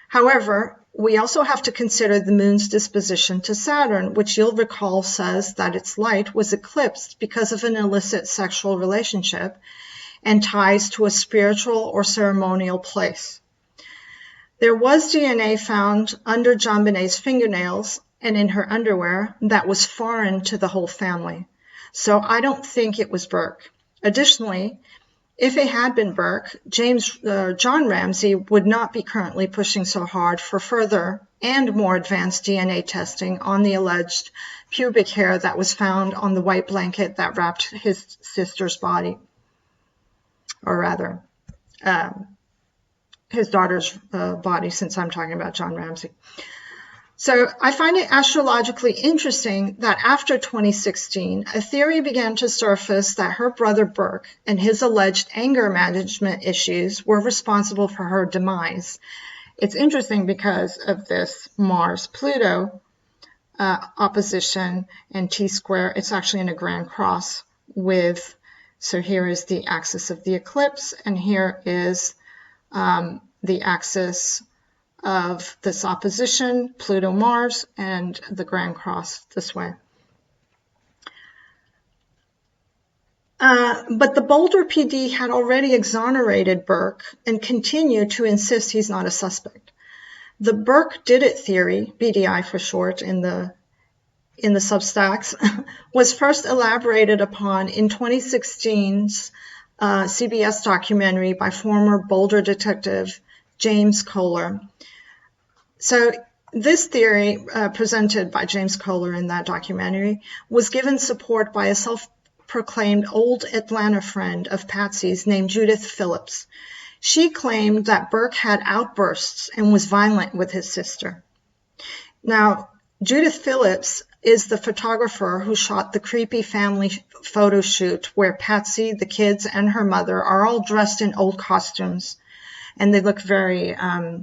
Speaker 1: However, we also have to consider the moon's disposition to Saturn, which you'll recall says that its light was eclipsed because of an illicit sexual relationship and ties to a spiritual or ceremonial place. There was DNA found under Jonbenet's fingernails and in her underwear that was foreign to the whole family. So I don't think it was Burke. Additionally, if it had been Burke, John Ramsey would not be currently pushing so hard for further and more advanced DNA testing on the alleged pubic hair that was found on the white blanket that wrapped his sister's body, or rather, his daughter's body, since I'm talking about John Ramsey. So I find it astrologically interesting that after 2016, a theory began to surface that her brother Burke and his alleged anger management issues were responsible for her demise. It's interesting because of this Mars-Pluto opposition and T-square. It's actually in a grand cross with, so here is the axis of the eclipse, and here is the axis of this opposition, Pluto-Mars, and the Grand Cross this way. But the Boulder PD had already exonerated Burke and continued to insist he's not a suspect. The Burke did it theory, BDI for short in the Substacks, was first elaborated upon in 2016's CBS documentary by former Boulder detective James Kohler. So this theory presented by James Kohler in that documentary was given support by a self-proclaimed old Atlanta friend of Patsy's named Judith Phillips. She claimed that Burke had outbursts and was violent with his sister. Now, Judith Phillips is the photographer who shot the creepy family photo shoot where Patsy, the kids, and her mother are all dressed in old costumes. And they look very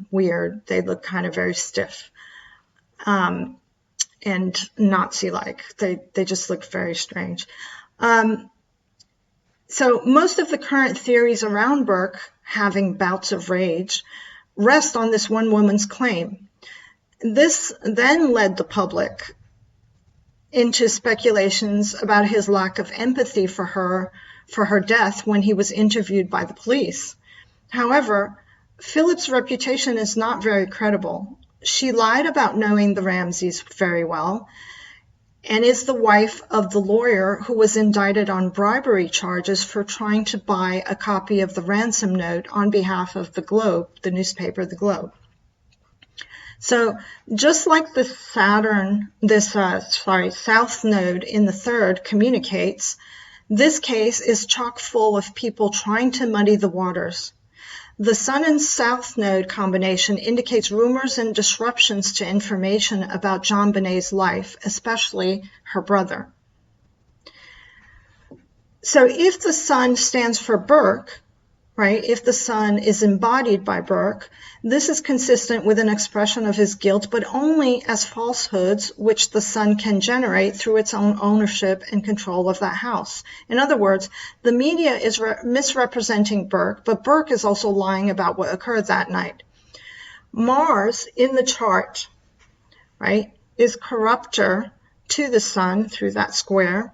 Speaker 1: weird. They look kind of very stiff and Nazi-like. They just look very strange. So most of the current theories around Burke having bouts of rage rest on this one woman's claim. This then led the public into speculations about his lack of empathy for her death when he was interviewed by the police. However, Phillips' reputation is not very credible. She lied about knowing the Ramseys very well and is the wife of the lawyer who was indicted on bribery charges for trying to buy a copy of the ransom note on behalf of the Globe, the newspaper, the Globe. So just like the South Node in the third communicates, this case is chock full of people trying to muddy the waters. The Sun and South Node combination indicates rumors and disruptions to information about Jonbenet's life, especially her brother. So if the Sun stands for Burke, right, if the Sun is embodied by Burke, this is consistent with an expression of his guilt, but only as falsehoods which the Sun can generate through its own ownership and control of that house. In other words, the media is misrepresenting Burke, but Burke is also lying about what occurred that night. Mars in the chart, right, is corruptor to the Sun through that square.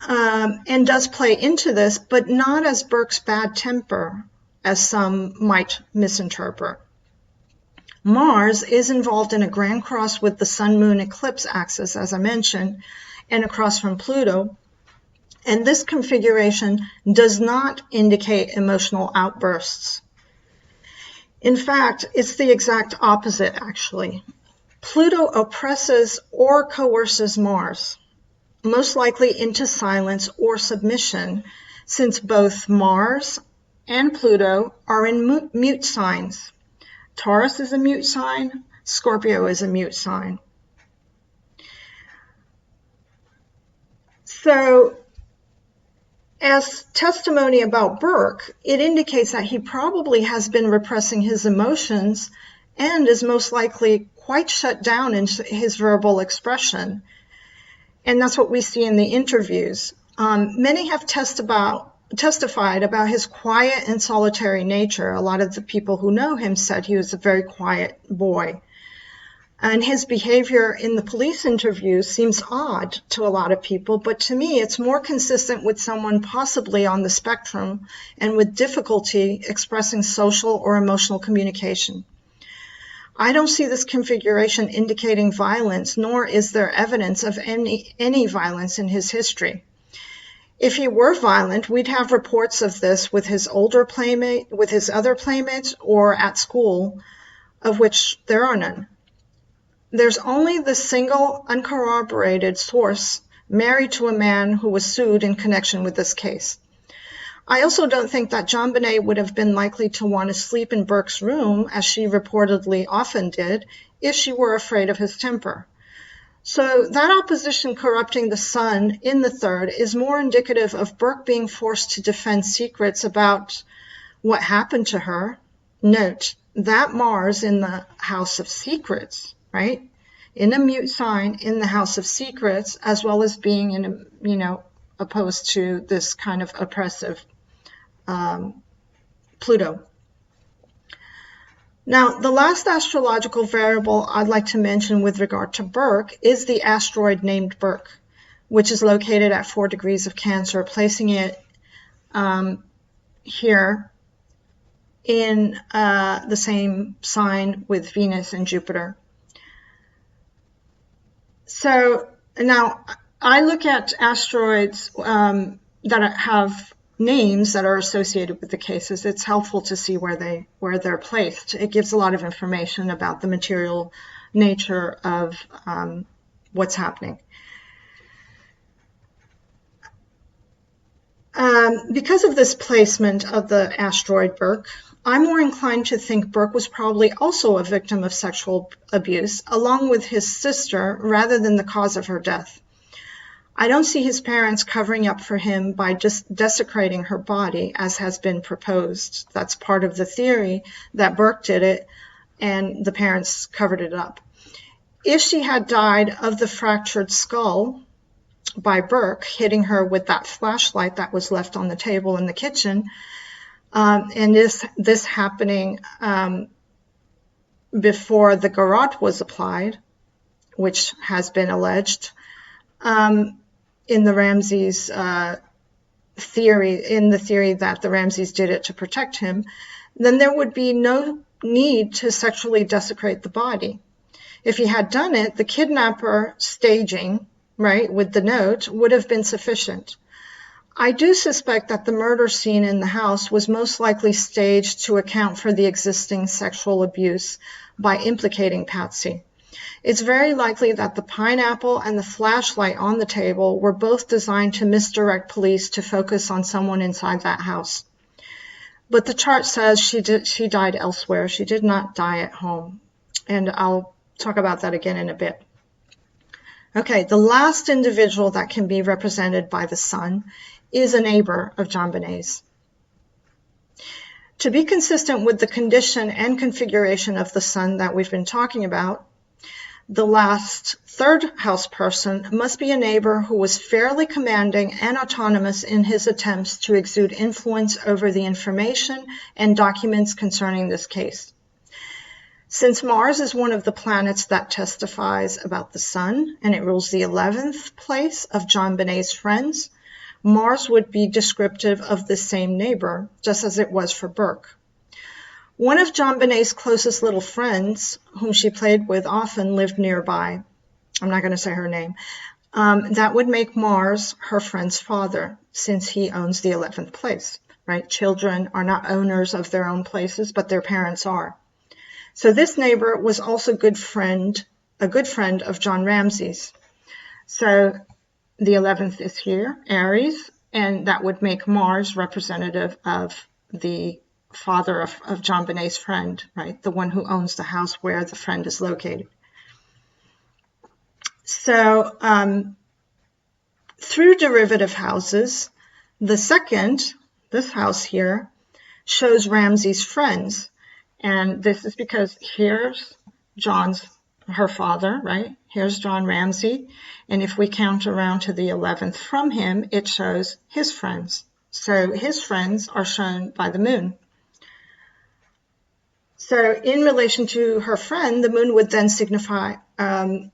Speaker 1: And does play into this, but not as Burke's bad temper as some might misinterpret. Mars is involved in a grand cross with the Sun-Moon eclipse axis, as I mentioned, and across from Pluto. And this configuration does not indicate emotional outbursts. In fact, it's the exact opposite, actually. Pluto oppresses or coerces Mars, most likely into silence or submission, since both Mars and Pluto are in mute signs. Taurus is a mute sign, Scorpio is a mute sign. So, as testimony about Burke, it indicates that he probably has been repressing his emotions and is most likely quite shut down in his verbal expression. And that's what we see in the interviews. Many have testified about his quiet and solitary nature. A lot of the people who know him said he was a very quiet boy. And his behavior in the police interviews seems odd to a lot of people, but to me it's more consistent with someone possibly on the spectrum and with difficulty expressing social or emotional communication. I don't see this configuration indicating violence, nor is there evidence of any violence in his history. If he were violent, we'd have reports of this with his older playmate, with his other playmates, or at school, of which there are none. There's only the single uncorroborated source married to a man who was sued in connection with this case. I also don't think that Jonbenet would have been likely to want to sleep in Burke's room, as she reportedly often did, if she were afraid of his temper. So that opposition corrupting the sun in the third is more indicative of Burke being forced to defend secrets about what happened to her. Note, that Mars in the house of secrets, right? In a mute sign in the house of secrets, as well as being in a, opposed to this kind of oppressive Pluto. Now, the last astrological variable I'd like to mention with regard to Burke is the asteroid named Burke, which is located at 4 degrees of Cancer, placing it here in the same sign with Venus and Jupiter. So now I look at asteroids that have names that are associated with the cases. It's helpful to see where they're placed. It gives a lot of information about the material nature of what's happening. Because of this placement of the asteroid Burke, I'm more inclined to think Burke was probably also a victim of sexual abuse, along with his sister, rather than the cause of her death. I don't see his parents covering up for him by just desecrating her body, as has been proposed. That's part of the theory, that Burke did it and the parents covered it up. If she had died of the fractured skull by Burke hitting her with that flashlight that was left on the table in the kitchen, and this happening before the garrote was applied, which has been alleged, in the Ramsey's theory, in the theory that the Ramseys did it to protect him, then there would be no need to sexually desecrate the body. If he had done it, the kidnapper staging, right, with the note would have been sufficient. I do suspect that the murder scene in the house was most likely staged to account for the existing sexual abuse by implicating Patsy. It's very likely that the pineapple and the flashlight on the table were both designed to misdirect police to focus on someone inside that house. But the chart says she died elsewhere. She did not die at home. And I'll talk about that again in a bit. Okay, the last individual that can be represented by the sun is a neighbor of Jonbenet's. To be consistent with the condition and configuration of the sun that we've been talking about, the last third house person must be a neighbor who was fairly commanding and autonomous in his attempts to exude influence over the information and documents concerning this case. Since Mars is one of the planets that testifies about the sun, and it rules the 11th place of Jonbenet's friends, Mars would be descriptive of the same neighbor, just as it was for Burke. One of Jonbenet's closest little friends, whom she played with often, lived nearby. I'm not going to say her name. That would make Mars her friend's father, since he owns the 11th place, right? Children are not owners of their own places, but their parents are. So this neighbor was also a good friend of John Ramsey's. So the 11th is here, Aries, and that would make Mars representative of the father of Jonbenet's friend, right? The one who owns the house where the friend is located. So through derivative houses, the second, this house here, shows Ramsey's friends. And this is because here's her father, right? Here's John Ramsey. And if we count around to the 11th from him, it shows his friends. So his friends are shown by the moon. So in relation to her friend, the moon would then signify, so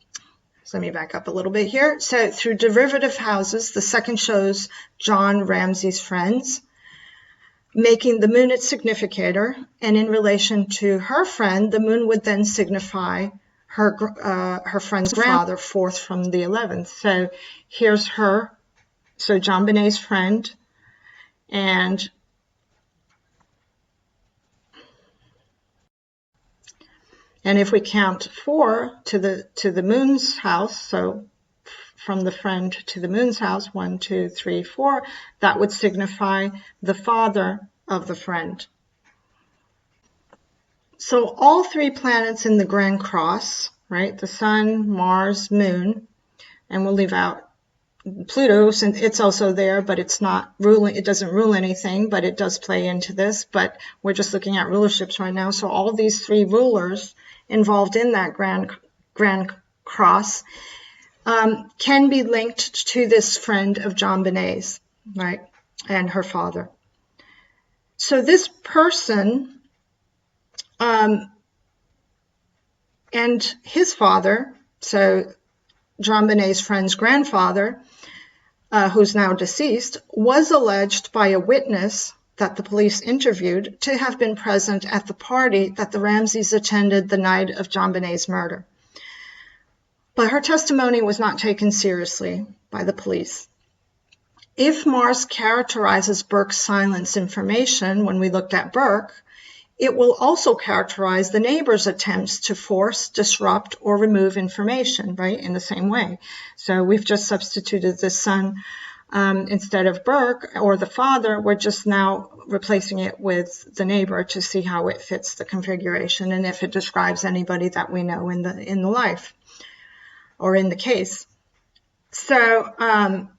Speaker 1: let me back up a little bit here. So through derivative houses, the second shows John Ramsey's friends, making the moon its significator. And in relation to her friend, the moon would then signify her friend's grandfather, fourth from the 11th. So here's her, so Jonbenet's friend, and if we count 4 to the moon's house, so from the friend to the moon's house, 1, 2, 3, 4, that would signify the father of the friend. So all 3 planets in the Grand Cross, right, the Sun, Mars, Moon, and we'll leave out Pluto, since it's also there, but it's not ruling, it doesn't rule anything, but it does play into this, but we're just looking at rulerships right now. So all of these 3 rulers involved in that Grand Cross can be linked to this friend of Jonbenet's, right, and her father. So this person and his father, so Jonbenet's friend's grandfather, who's now deceased, was alleged by a witness that the police interviewed to have been present at the party that the Ramseys attended the night of Jonbenet's murder. But her testimony was not taken seriously by the police. If Mars characterizes Burke's silence information when we looked at Burke, it will also characterize the neighbor's attempts to force, disrupt, or remove information, right, in the same way. So we've just substituted the son instead of Burke or the father. We're just now replacing it with the neighbor to see how it fits the configuration and if it describes anybody that we know in the life or in the case. So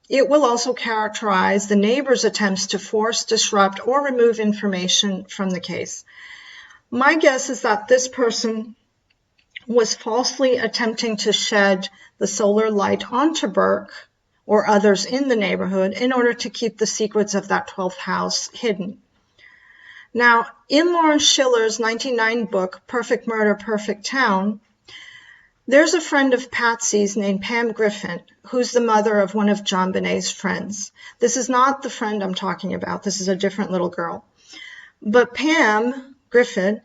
Speaker 1: it will also characterize the neighbor's attempts to force, disrupt, or remove information from the case. My guess is that this person was falsely attempting to shed the solar light onto Burke or others in the neighborhood in order to keep the secrets of that 12th house hidden. Now, in Lawrence Schiller's 1909 book, Perfect Murder, Perfect Town, there's a friend of Patsy's named Pam Griffin, who's the mother of one of Jonbenet's friends. This is not the friend I'm talking about. This is a different little girl. But Pam Griffin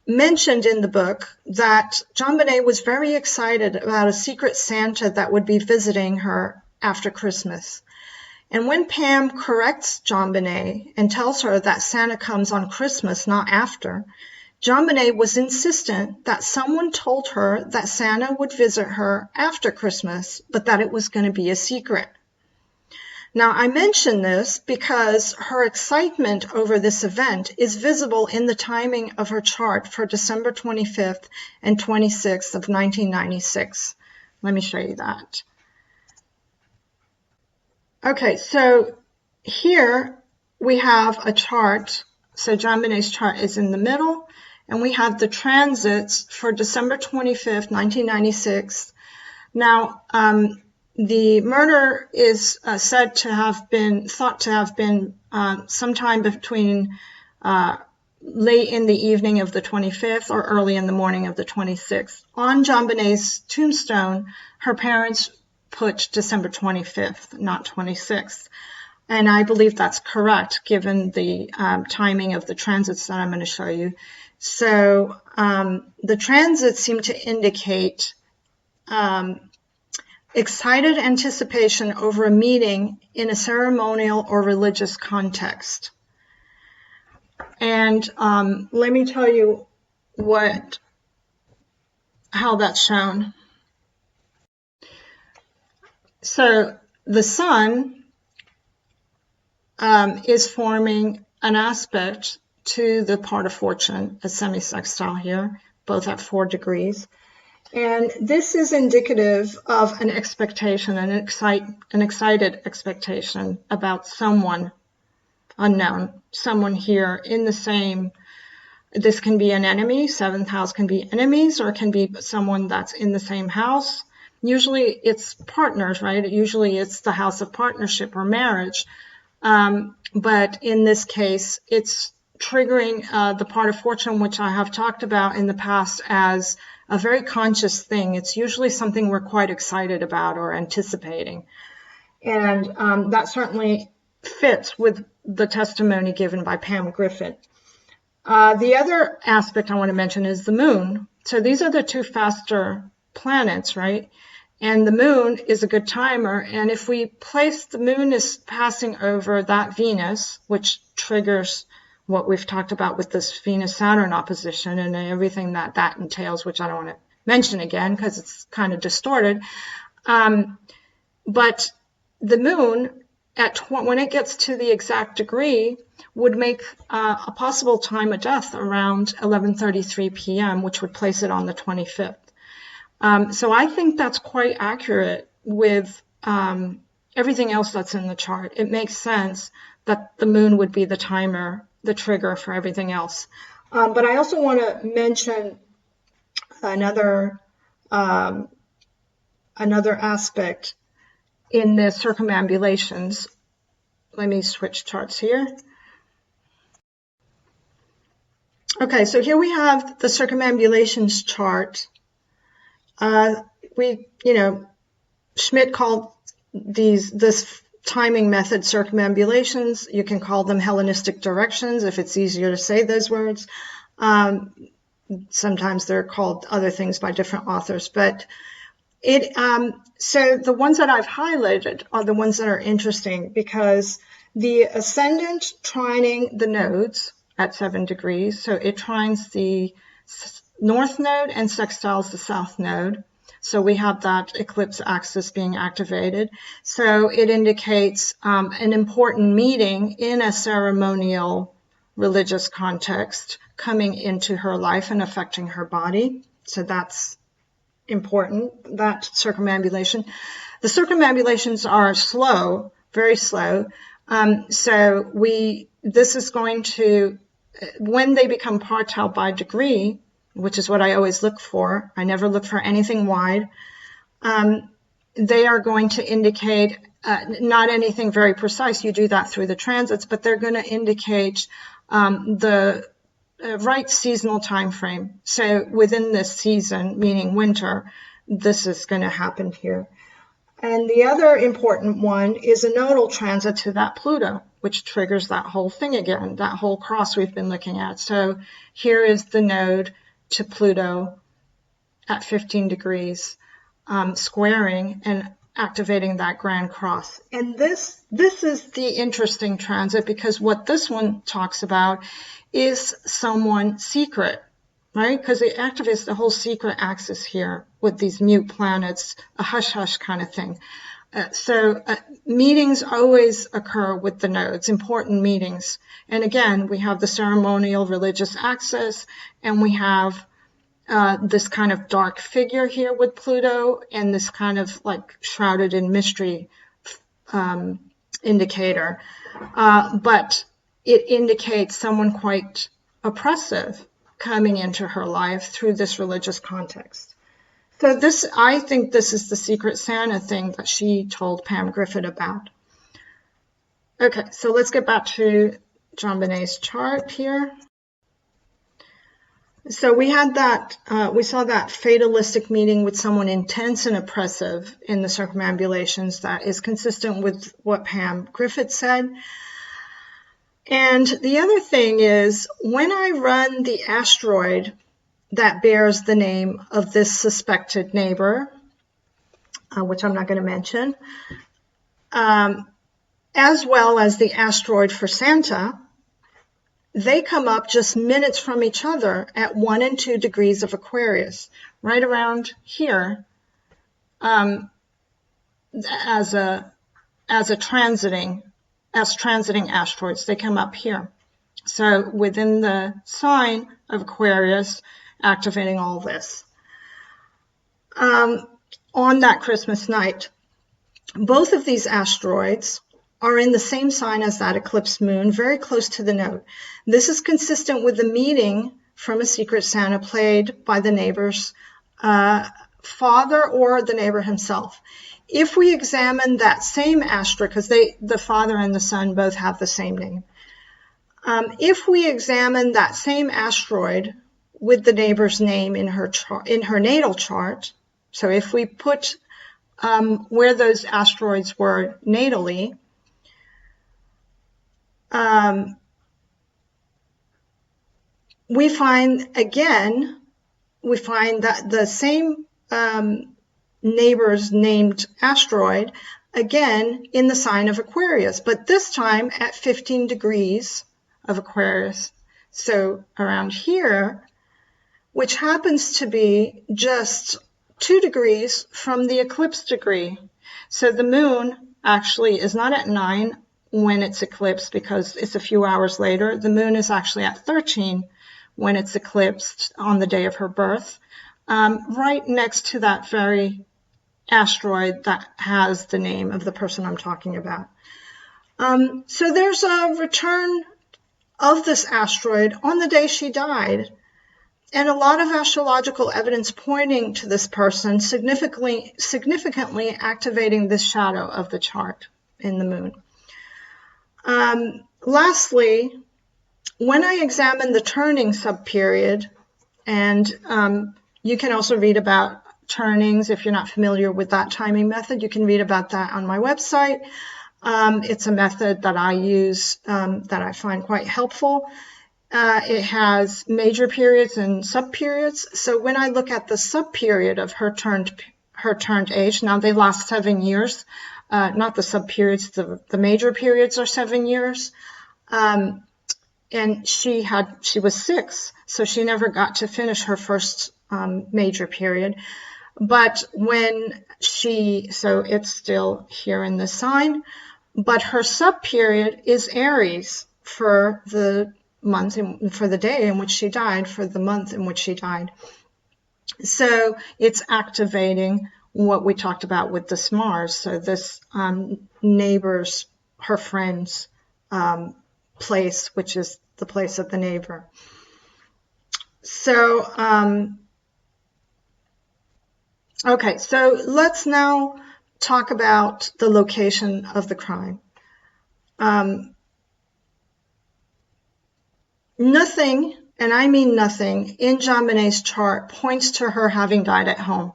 Speaker 1: mentioned in the book that Jonbenet was very excited about a secret Santa that would be visiting her after Christmas. And when Pam corrects Jonbenet and tells her that Santa comes on Christmas, not after, Jonbenet was insistent that someone told her that Santa would visit her after Christmas, but that it was going to be a secret. Now, I mention this because her excitement over this event is visible in the timing of her chart for December 25th and 26th of 1996. Let me show you that. Okay, so here we have a chart. So Jonbenet's chart is in the middle, and we have the transits for December 25th, 1996. Now, the murder is thought to have been sometime between late in the evening of the 25th or early in the morning of the 26th. On Jonbenet's tombstone, her parents put December 25th, not 26th. And I believe that's correct given the timing of the transits that I'm going to show you. So the transits seem to indicate excited anticipation over a meeting in a ceremonial or religious context. And let me tell you how that's shown. So the sun is forming an aspect to the part of fortune, a semi-sextile here, both at 4 degrees. And this is indicative of an expectation, an excited expectation about someone unknown, someone here in the same. This can be an enemy, 7th house can be enemies, or it can be someone that's in the same house. Usually it's partners, right? Usually it's the house of partnership or marriage. But in this case, it's triggering the part of fortune, which I have talked about in the past as a very conscious thing. It's usually something we're quite excited about or anticipating. And that certainly fits with the testimony given by Pam Griffin. The other aspect I want to mention is the moon. So these are the 2 faster planets, right? And the moon is a good timer. And if we place the moon is passing over that Venus, which triggers what we've talked about with this Venus-Saturn opposition and everything that entails, which I don't want to mention again because it's kind of distorted. But the moon, when it gets to the exact degree, would make a possible time of death around 11:33 p.m., which would place it on the 25th. So I think that's quite accurate with everything else that's in the chart. It makes sense that the moon would be the timer, the trigger for everything else. But I also want to mention another aspect in the circumambulations. Let me switch charts here. Okay, so here we have the circumambulations chart. Schmidt called this timing method circumambulations. You can call them Hellenistic directions if it's easier to say those words. Sometimes they're called other things by different authors, but so the ones that I've highlighted are the ones that are interesting because the ascendant trining the nodes at 7 degrees. So it trines the north node and sextiles the south node. So we have that eclipse axis being activated. So it indicates an important meeting in a ceremonial religious context coming into her life and affecting her body. So that's important, that circumambulation. The circumambulations are slow, very slow. So this is going to, when they become partile by degree, which is what I always look for, I never look for anything wide, they are going to indicate not anything very precise. You do that through the transits, but they're going to indicate the right seasonal time frame. So within this season, meaning winter, this is going to happen here. And the other important one is a nodal transit to that Pluto, which triggers that whole thing again, that whole cross we've been looking at. So here is the node to Pluto at 15 degrees, squaring and activating that grand cross. And this is the interesting transit because what this one talks about is someone secret, right? Because it activates the whole secret axis here with these mute planets, a hush-hush kind of thing. So meetings always occur with the nodes, important meetings. And again, we have the ceremonial religious axis, and we have this kind of dark figure here with Pluto and this kind of like shrouded in mystery indicator. But it indicates someone quite oppressive coming into her life through this religious context. So I think this is the Secret Santa thing that she told Pam Griffin about. Okay, so let's get back to Jonbenet's chart here. So we had that, we saw that fatalistic meeting with someone intense and oppressive in the circumambulations that is consistent with what Pam Griffith said. And the other thing is, when I run the asteroid that bears the name of this suspected neighbor, which I'm not going to mention, as well as the asteroid for Santa, they come up just minutes from each other at 1 and 2 degrees of Aquarius, right around here, as transiting asteroids. They come up here. So within the sign of Aquarius, activating all this. On that Christmas night, both of these asteroids are in the same sign as that eclipse moon, very close to the node. This is consistent with the meeting from a Secret Santa played by the neighbor's father or the neighbor himself. If we examine that same asteroid, because the father and the son both have the same name, if we examine that same asteroid with the neighbor's name in her natal chart, so if we put where those asteroids were natally, we find that the same neighbor's named asteroid again in the sign of Aquarius, but this time at 15 degrees of Aquarius. So around here, which happens to be just 2 degrees from the eclipse degree. So the moon actually is not at 9 when it's eclipsed because it's a few hours later. The moon is actually at 13 when it's eclipsed on the day of her birth, right next to that very asteroid that has the name of the person I'm talking about. So there's a return of this asteroid on the day she died, and a lot of astrological evidence pointing to this person significantly activating this shadow of the chart in the moon. Lastly, when I examine the turning subperiod, and you can also read about turnings if you're not familiar with that timing method, you can read about that on my website. It's a method that I use that I find quite helpful. It has major periods and subperiods. So when I look at the subperiod of her turned age, now they last 7 years, not the subperiods, the major periods are 7 years. And she was 6, so she never got to finish her first major period. But so it's still here in the sign, but her subperiod is Aries for the month, for the day in which she died, for the month in which she died. So it's activating what we talked about with this Mars. So this neighbor's, her friend's place, which is the place of the neighbor. So, okay, so let's now talk about the location of the crime. Nothing, and I mean nothing, in Jonbenet's chart points to her having died at home.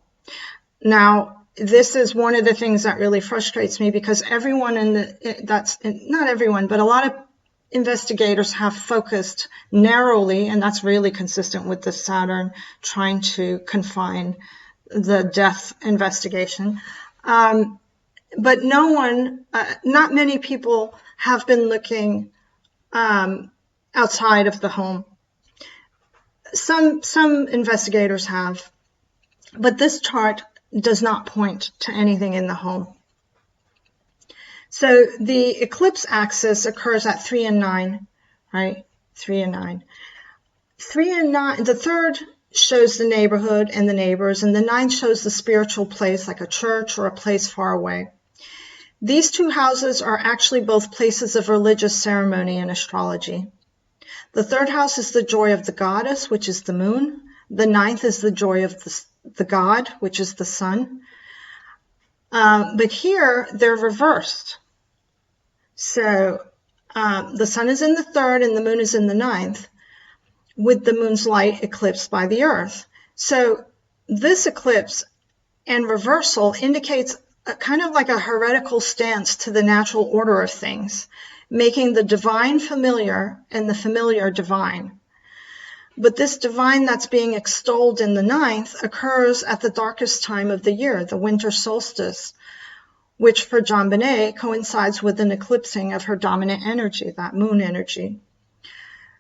Speaker 1: Now, this is one of the things that really frustrates me because everyone not everyone, but a lot of investigators have focused narrowly, and that's really consistent with the Saturn trying to confine the death investigation. But not many people have been looking outside of the home. Some investigators have, but this chart does not point to anything in the home. So the eclipse axis occurs at 3 and 9, right? 3 and 9. 3 and 9, the 3rd shows the neighborhood and the neighbors, and the 9th shows the spiritual place, like a church or a place far away. These 2 houses are actually both places of religious ceremony and astrology. The 3rd house is the joy of the goddess, which is the moon. The 9th is the joy of the god, which is the sun. But here they're reversed. So the sun is in the 3rd and the moon is in the 9th. with the moon's light eclipsed by the Earth. So this eclipse and reversal indicates kind of like a heretical stance to the natural order of things, making the divine familiar and the familiar divine. But this divine that's being extolled in the 9th occurs at the darkest time of the year, the winter solstice, which for Jonbenet coincides with an eclipsing of her dominant energy, that moon energy.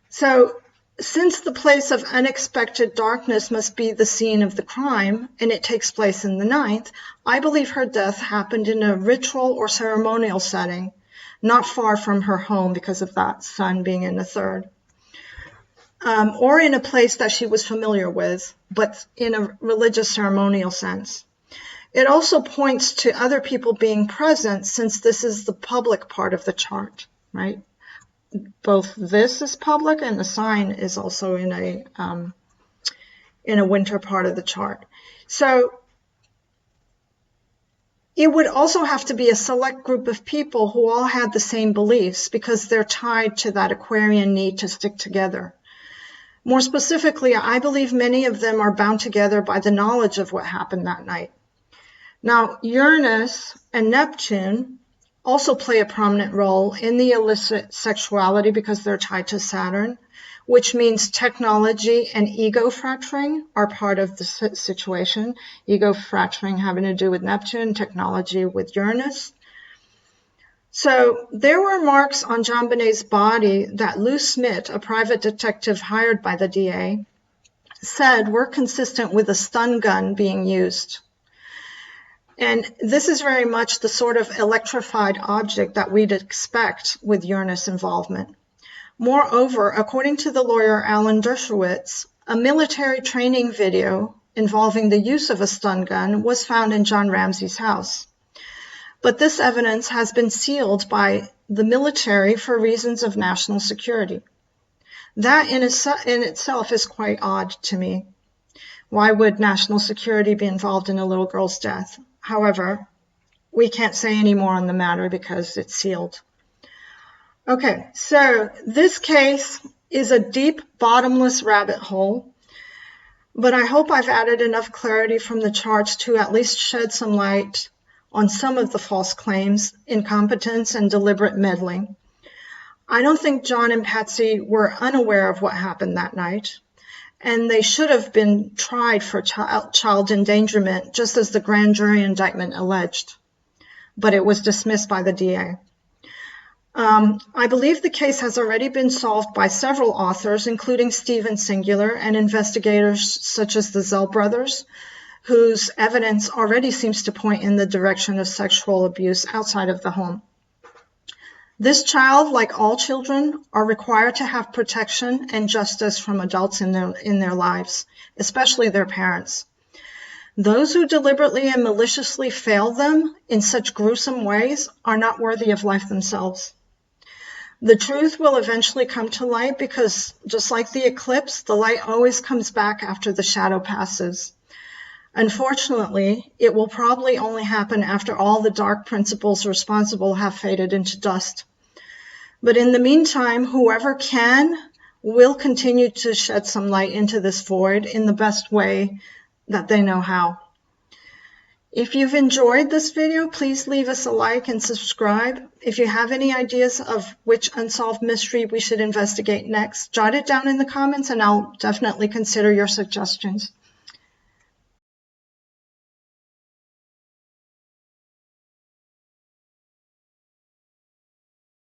Speaker 1: So since the place of unexpected darkness must be the scene of the crime, and it takes place in the 9th, I believe her death happened in a ritual or ceremonial setting, not far from her home because of that sun being in the 3rd. Or in a place that she was familiar with, but in a religious ceremonial sense. It also points to other people being present, since this is the public part of the chart, right? Both this is public and the sign is also in a winter part of the chart. So it would also have to be a select group of people who all had the same beliefs, because they're tied to that Aquarian need to stick together. More specifically, I believe many of them are bound together by the knowledge of what happened that night. Now, Uranus and Neptune also play a prominent role in the illicit sexuality because they're tied to Saturn, which means technology and ego fracturing are part of the situation. Ego fracturing having to do with Neptune, technology with Uranus. So there were marks on Jonbenet's body that Lou Smith, a private detective hired by the DA, said were consistent with a stun gun being used. And this is very much the sort of electrified object that we'd expect with Uranus involvement. Moreover, according to the lawyer Alan Dershowitz, a military training video involving the use of a stun gun was found in John Ramsey's house. But this evidence has been sealed by the military for reasons of national security. That in itself is quite odd to me. Why would national security be involved in a little girl's death? However, we can't say any more on the matter because it's sealed. Okay, so this case is a deep, bottomless rabbit hole, but I hope I've added enough clarity from the charts to at least shed some light on some of the false claims, incompetence, and deliberate meddling. I don't think John and Patsy were unaware of what happened that night, and they should have been tried for child endangerment, just as the grand jury indictment alleged, but it was dismissed by the DA. I believe the case has already been solved by several authors, including Stephen Singular and investigators such as the Zell brothers, whose evidence already seems to point in the direction of sexual abuse outside of the home. This child, like all children, are required to have protection and justice from adults in their lives, especially their parents. Those who deliberately and maliciously fail them in such gruesome ways are not worthy of life themselves. The truth will eventually come to light because, just like the eclipse, the light always comes back after the shadow passes. Unfortunately, it will probably only happen after all the dark principles responsible have faded into dust. But in the meantime, whoever can will continue to shed some light into this void in the best way that they know how. If you've enjoyed this video, please leave us a like and subscribe. If you have any ideas of which unsolved mystery we should investigate next, jot it down in the comments and I'll definitely consider your suggestions.